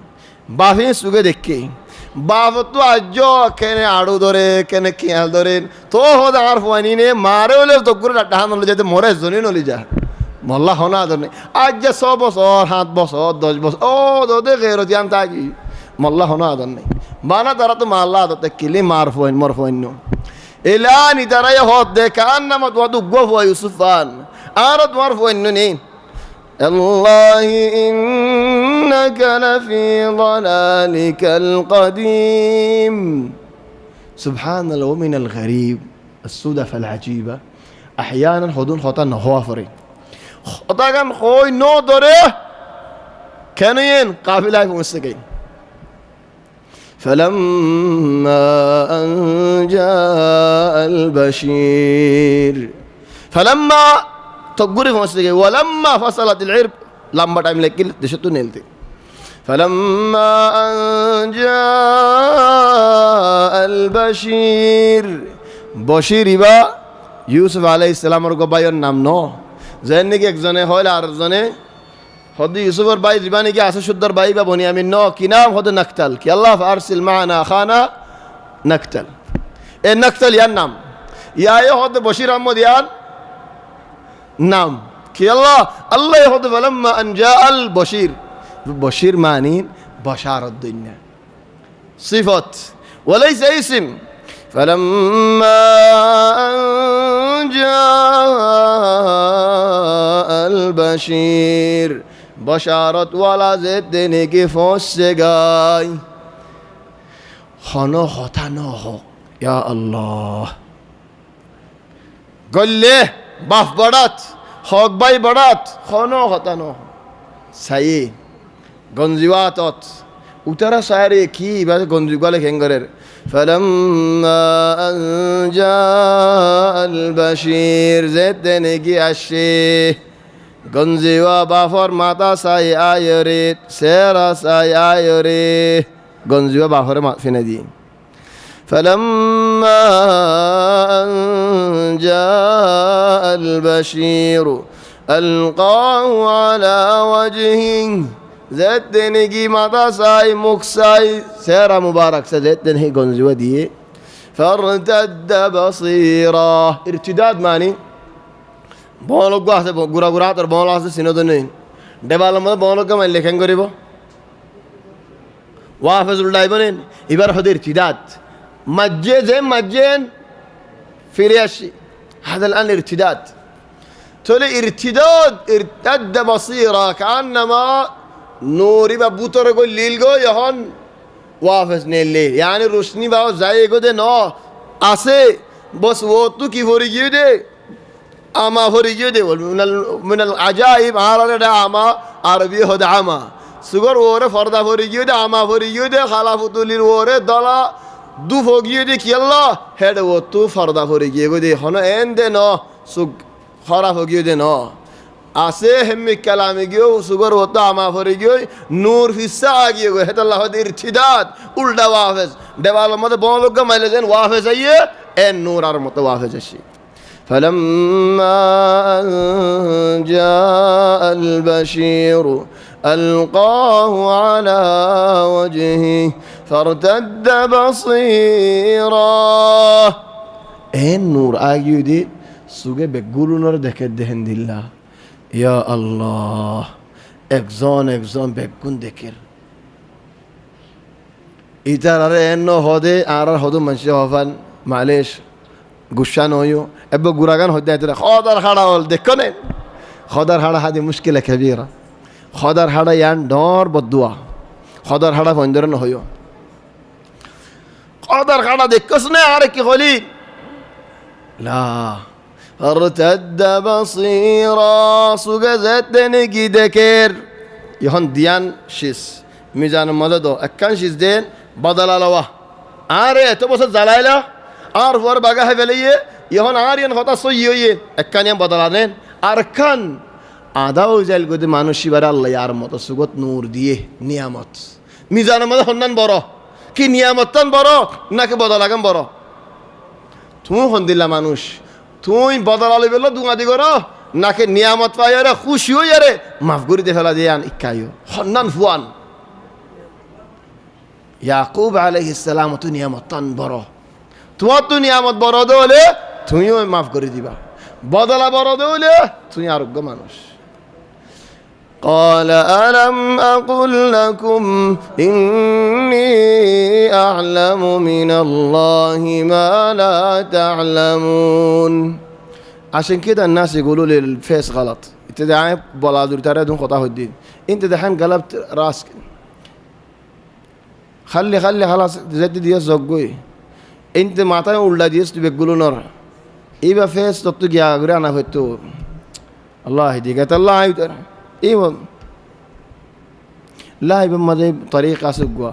بافين سوگه دكي বাবতো আজ কেনে আড়ু ধরে কেনে খেয়াল ধরেন তো হদ আমার ফুয়ানিনে মারে হলে তো করে ডাহান হলে যেতে মরে জনি নলি যা মল্লা হনা ধরে আজ যে 100 বছর 7 বছর 10 বছর ও দোদে গেরো জান তাকি মল্লা হনা ধরে বানা তারা তো মাল্লা দতে কিলি মারফুইন নো এলানি তারাই হদ দে কান্নামত ওয়াদু গফ ইউসুফান আর মারফুইন নো নি الله إنك لفي ضلالك القديم سبحان الله ومن الغريب الصدف العجيبة أحيانا خدون خطأ نهوافري خطأ كان خوي نو دوره كانوا ين قافلة في مستقيم فلما أن جاء البشير فلما تقولي في مستقيم ولما فصلت العرب لما تعمل كل دشتو نيلتي فلما أن جاء البشير بشير با يوسف عليه السلام ركو بايون نام نو زين نيك زنه هول ارزنه خد يوسف اور باي زباني كي اسا شدر باي با بنيامين نو كي نام خد نقتل كي الله فارسل معنا اخانا نقتل نقتل يا نام يا خد بشير احمد يان نعم كي الله يهد فلما أن جاء البشير بشير معنين بشار الدنيا صفة وليس اسم فلما أن جاء البشير بشارت ولا زدني كيف السجاي خنو ختنوه يا الله قل له বাফ বড়াত হক বাই বড়াত খনো হতানো সাই গঞ্জিওয়াতত উতারা সারে কি বা গঞ্জিগালে খেঙ্গরের فلما أن جاء البشير زدنگی اشی গঞ্জিওয়া বাফর মাতা সাই আয়রে সেরা সাই আয়রে গঞ্জিওয়া বাফরে ফিনে দি فلما أن جاء البشير ألقاه على وجهه زدنگی ماتا ساي مكساي سيرا مبارك زدنه گنزوه ديه فارتد بصيرا ارتداد ماني بولوگ واسه گورا تر بول واسه سينو دنين دبال مد بولوگ ما لکھن করিব ওয়াফজ উল্টাইবনেন এবার হদে ارتداد مجين فرياشي هذا الآن ارتداد تولي ارتد بصيرة كأنما نوري ببوتر يقول ليلغو يهون وافز نيل يعني روشني باو زي ده نو আসে بس वो تو কি ফরিগিয়ে দে আমা ফরিগিয়ে দে من العجائب عربي ده আমা عربي هذا আমা সুগর ওরে ফরদা ফরিগিয়ে দে আমা ফরিগিয়ে দে খালাফতুলির ওরে দলা দু ফগিয়ে দে কি আল্লাহ হেড ও তু ফরদা ফরে গিয়ে গো দে হন এন দে ন সুগ খরা ফগিয়ে দে ন আসে হেমি কালামে গিয়ে সুগর ও তো আমা ফরে গিয়ে নূর ফিসা গিয়ে গো হেদ আল্লাহ দের ইরতিদাদ উল্টা ওয়াফেজ দেওয়াল মধ্যে বলগ মাইলে দেন ওয়াফেজ আইয়ে এন নূর আর মতো ওয়াফেজ আসি فلما أن جاء البشير ألقاه على وجهه فارتد بصيرا নূর আগে সুগে বেগুলুনর দেখে দেহেন দিল্লা ইয়া আল্লাহ একজন বেগুন দেখের ইতার আরে এন্ন হদে আর হদু মানুষ হফান মালেশ গুসান হইও এব গুরাগান হইতে খদার হাড়া হল দেখো নেন খদার হাড়া হাদি মুশকিল কেবিরা খদার হাড়া ইয়ান ডর বদুয়া খদার হাড়া বন্ধরন হইও খদার হাড়া দেখছস না আরে কি হলি লা ارتد بصيرا সুগজতনে কি দেখের ইহন দিয়ান শিস মিজান মদদ একখান শিস দেন বদলালওয়া আরে এত বছর জ্বালাইলা আর পর বাগা হয়ে ফেলিয়ে ইহন আর ইন হতা সই হইয়ে একখান বদলানেন আর খান আদা উজাইল গদি মানুষ শিবার আল্লাহ আর মতো সুগত নূর দিয়ে নিয়ামত মিজান মদ হন্নান বড় কি নিয়ামতান বড় নাকি বদলাগাম বড় তুমি হন দিলা মানুষ তুই বদলালি বললো দুঙাদি করো নাকি নিয়ামত পাই আরে খুশি হই আরে মাফ করি দে ফেলা দিয়ে আন ইকাইও হন্নান ফুয়ান ইয়াকুব আলাইহিস সালাম তো নিয়ামত তান বড় তোমার তো নিয়ামত বড় হলে তুমিও মাফ করে দিবা বদলা বড় হলে তুমি আরোগ্য মানুষ قال ألم أقل لكم إني أعلم من الله ما لا تعلمون عشان كده الناس يقولوا لي الفيس غلط انت دعاء بلادور ترى دون خطأ الدين انت دحين قلبت راسك خلي خلاص زد دي زوجي انت ما تعرف ولا ديس بيقولوا نور يبقى فيس تبتغي اغري انا فتو الله يهديك الله يقدر ايوه لا يبقى مدى طريقة سقوا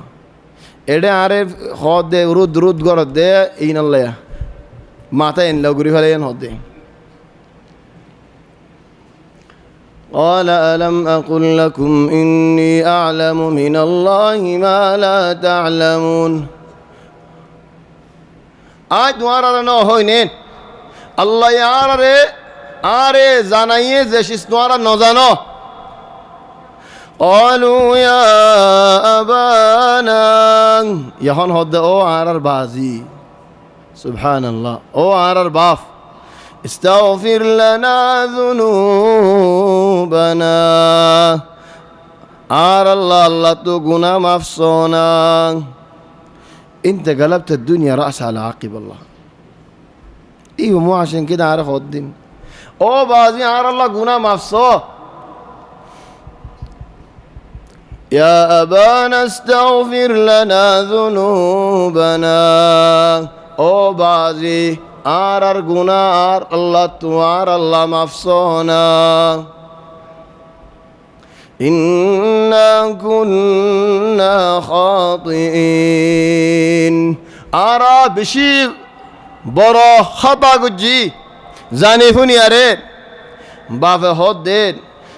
اده عارف خود ده رد غرد ده اين الله ما تين لو غري فلين هود ده قال ألم أقل لكم إني أعلم من الله ما لا تعلمون آج دوارا نو هوينين الله يعرى آره زانايه زشيس دوارا نو زانو قالوا يا أبانا يهون هود أو عرر بازي سبحان الله أو عرر باف استغفر لنا ذنوبنا عار الله الله تقنا مفصونا انت قلبت الدنيا رأس على عقب الله ايوه مو عشان كده عارف الدين او بازي عار الله قنا مفصو يا أبانا استغفر لنا ذنوبنا او بازي آرر گناہ اللہ توار اللہ مفصونا إنا كنا خاطئين آرا بشي برو خطا گجي زانفوني أرين بافه هود دين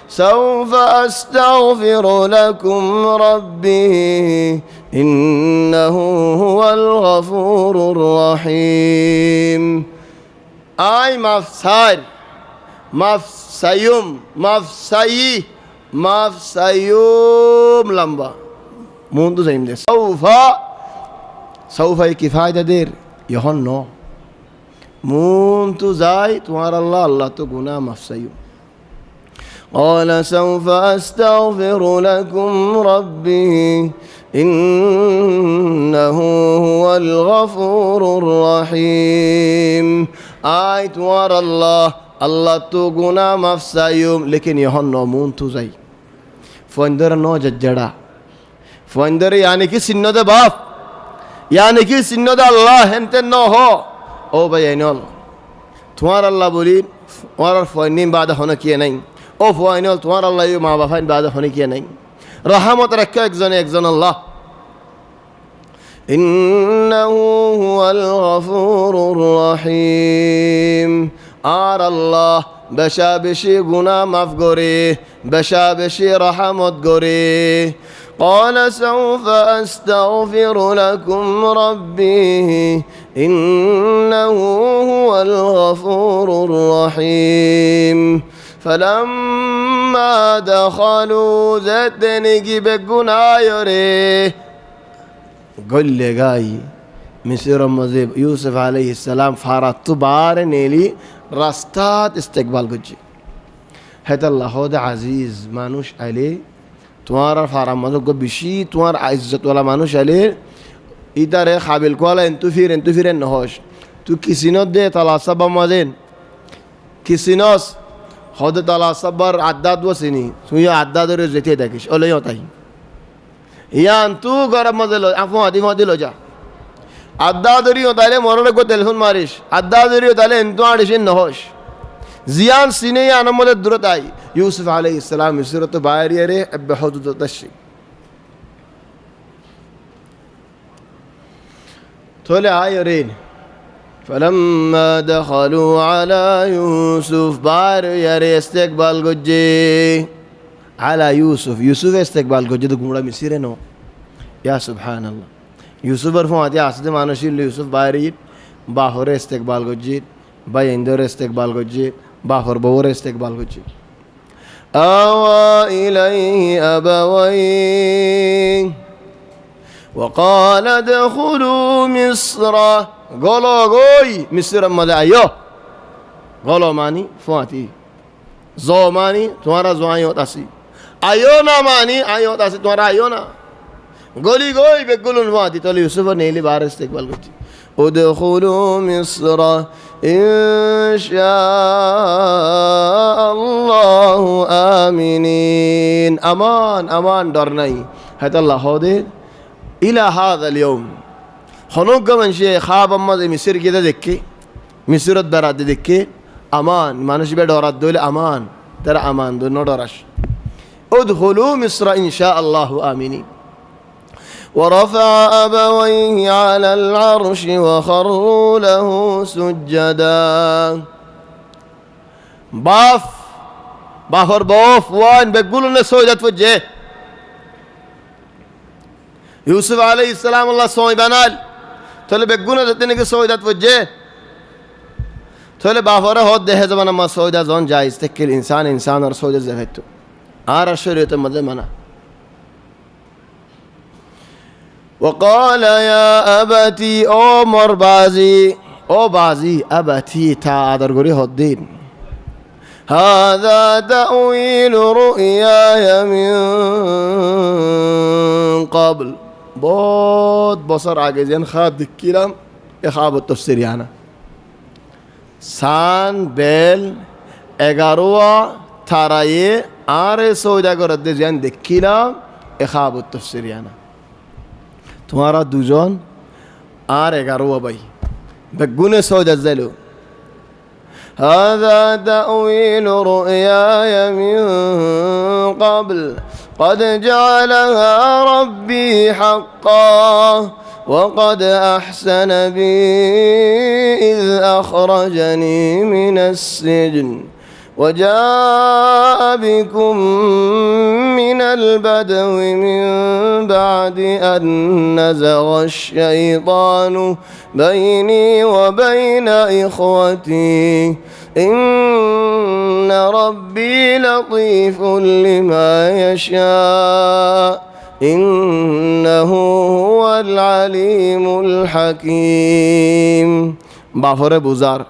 سوف أستغفر لكم ربي إنه هو الغفور الرحيم آي مفسر مفسيوم مفسيوم لمبا منذ زيم ده سوف كفاية دير يهون نو منذ زاي توار الله تو گناه مفسيوم قال سوف أستغفر لكم ربي إنه هو الغفور الرحيم آيت ور الله تغنى مفسيوم لكن يهون نومون تزاي فندر نو ججڑا فندر يعني كي سنو ده باف يعني كي سنو ده الله انت نو هو او بيانول توار الله بولين ور فنين بعد هنا كي نہیں او فاینال توار الله ما بفاین بعد هنا كي نہیں رحمت رکھے ایک زن اللہ إنه هو الغفور الرحيم آر الله بشا بشي گناه مف گوری بشا بشي رحمت گوری قال سوف أستغفر لكم ربي إنه هو الغفور الرحيم فلما دخلوا زدني بقنا يري قل لي قاي مصير مزيب يوسف عليه السلام فارت بار نيلي راستات استقبال قجي هذا الله هذا عزيز مانوش عليه توار فارم مزو بشي توار عزت ولا مانوش عليه إدارة خابل كوالا انتو فيرن نهوش تو كيسينوت دي طلا سبا مازين كيسينوس خود طلا صبر عداد وسني سويا عداد رزتي داكش ولا يوتاي يا انتو غرب مزلو عفوا دي موديلو جا عداد ريو تاله مورو کو টেলিফোন মারিস عداد ريو تاله انتو আড়িশিন নহস জিয়ান সিনে আনা মদে দূরতাই ইউসুফ আলাইহিস সালাম মিসরত বাইরিয়ারে বহুদুদ তাশি তোলে আয়রেন فلما دخلوا على يوسف বাইরিয়ারে ইস্তেকবাল গজ্জে على يوسف استقبال গজ্জে তো গুমড়া মিসিরে নো ইয়া সুবহানাল্লাহ ইউসুফের ফোঁয়াতে আসতে মানুষই ইউসুফ বাইরে বাহরে ইস্তেকবাল গজ্জে বাইন্দর ইস্তেকবাল গজ্জে বাহর বউর ইস্তেকবাল গজ্জে আওয়া ইলাইহি আবাওয়াই وقال ادخلوا مصر قولوا قوي مصر ماذا ايوه قولوا ماني فواتي زو ماني تمہارا زو آئیو تاسی آئیونا ماني آئیو تاسی تمہارا آئیونا قولي قوي بقولون فواتي تولي يوسف نيلي بار استقبال قلتي ادخلوا مصر إن شاء الله آمنين أمان درناي هذا الله هذا إلى هذا اليوم خنوق من شيء خاب أما مصر كده دكي مصر براد دكي أمان ما نشبه دورات دول أمان ترى أمان دول ندرش ادخلوا مصر إن شاء الله آمنين ورفع أبويه على العرش وخروا له سجدا بافر بوف وان بيقولوا سجدت وجه يوسف عليه السلام الله سوي بنال تولي بيقولوا تتنك سجدت وجه تولي بافر هود ده زمان ما سجد زون جائز تكل إنسان اور سجد زفتو شريط مدمنا وقال يا أبتي أمر بازي أبتي تعذر قولي هدين هذا تأويل رؤياي من قبل بود بصر عاجزين خاب الكلام يخاب التفسير يعني سان بيل اغاروا تاراي آره سودا قرد زين دكيلام يخاب التفسير يعني تمہارا دوجون آرے گارو بھائی بگونے سودا زلو هذا تأويل رؤياي من قبل قد جعلها ربي حقا وقد أحسن بي إذ أخرجني من السجن وجاء بكم من البدو من بعد أن نزغ الشيطان بيني وبين إخوتي إن ربي لطيف لما يشاء إنه هو العليم الحكيم بافر بوزار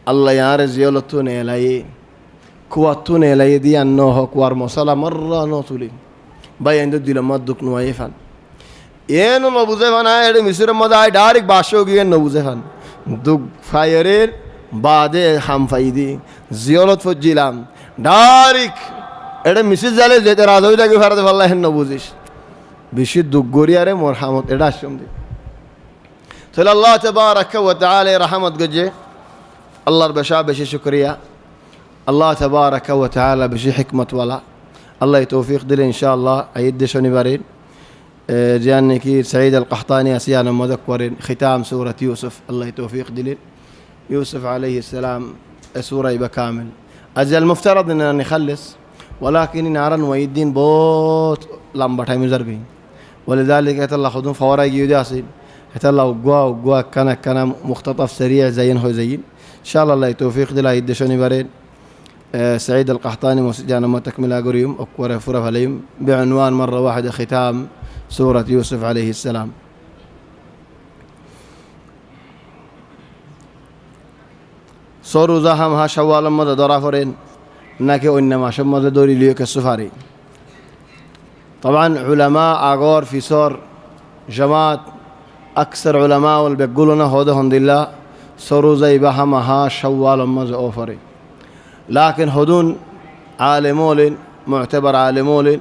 الله يار زيولتون إليه كواتون إليه دي أنه كوار مصالة مرة نطولي باين دو دل مدك نوايفان ينو نبوزفان هاي مصير مدعي دارك باشوغي نبوزفان دوك فايرير بعد هم فايدي زيولت فجيلام دارك এটা মিসেস জালে যেতে রাজই লাগে ফারদে আল্লাহ নবুজিস বেশি দুঃখ গরিয়ারে মরহামত এটা আসম দি তাহলে আল্লাহ তাবারাকা ওয়া তাআলা রহমত গজে আল্লাহর বেশা বেশি শুকরিয়া আল্লাহ তাবারাকা ওয়া তাআলা বেশি হিকমত ওয়ালা আল্লাহ তৌফিক দিলে ইনশাআল্লাহ আইদ শনিবারের জিয়ান কি সাঈদ আল কাহতানি আসিয়ানা মুযাক্কারিন ختام সূরা ইউসুফ আল্লাহ তৌফিক দিলে ইউসুফ আলাইহিস সালাম সূরা بكامل اجل المفترض اننا نخلص ولكن نارن ويدين بوت لمبا تايم يزر گئی ولذلك هتلا خدون فورا يجي اسين هتلا وقوا كان مختطف سريع زين هو زين ان شاء الله توفيق دلا يدشوني بارين سعيد القحطاني مسجانا ما تكمل أقريم أكبر فرف عليهم بعنوان مرة واحدة ختام سورة يوسف عليه السلام. سورة زهم ها شوال ماذا درافرين ناكي إنما شمّا دوري ليك السفاري. طبعا علماء أغور في سور جماعة أكثر علماء والبيقولون هذا هند الله سورة زي بهم ها شوال ماذا أوفري. لكن هدون عالمولين معتبر عالمولين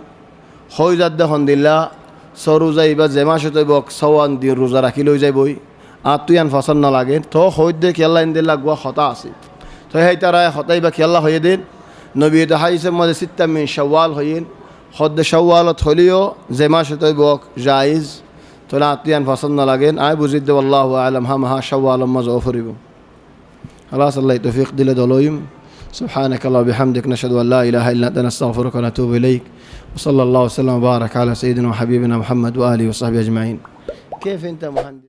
خوي زد هند الله سورة زي بس زي ما شو تبوك سوان دين روزا كيلو زي بوي أعطيان فصلنا لاجين تو خوي دك يلا عند الله جوا خطأ سي تو هي ترى خطأ بك يلا هي دين نبي تحيي سما 6 من شوال هين خد شوال تخليه زي ما شو تبوك جائز تو أعطيان فصلنا لاجين أبو زيد والله أعلم همها شوال ما زوفريبو خلاص الله توفيق دل دلويم سبحانك الله وبحمدك نشهد أن لا إله إلا أنت نستغفرك ونتوب إليك وصلى الله وسلم وبارك على سيدنا وحبيبنا محمد وآله وصحبه أجمعين. كيف أنت مهندس؟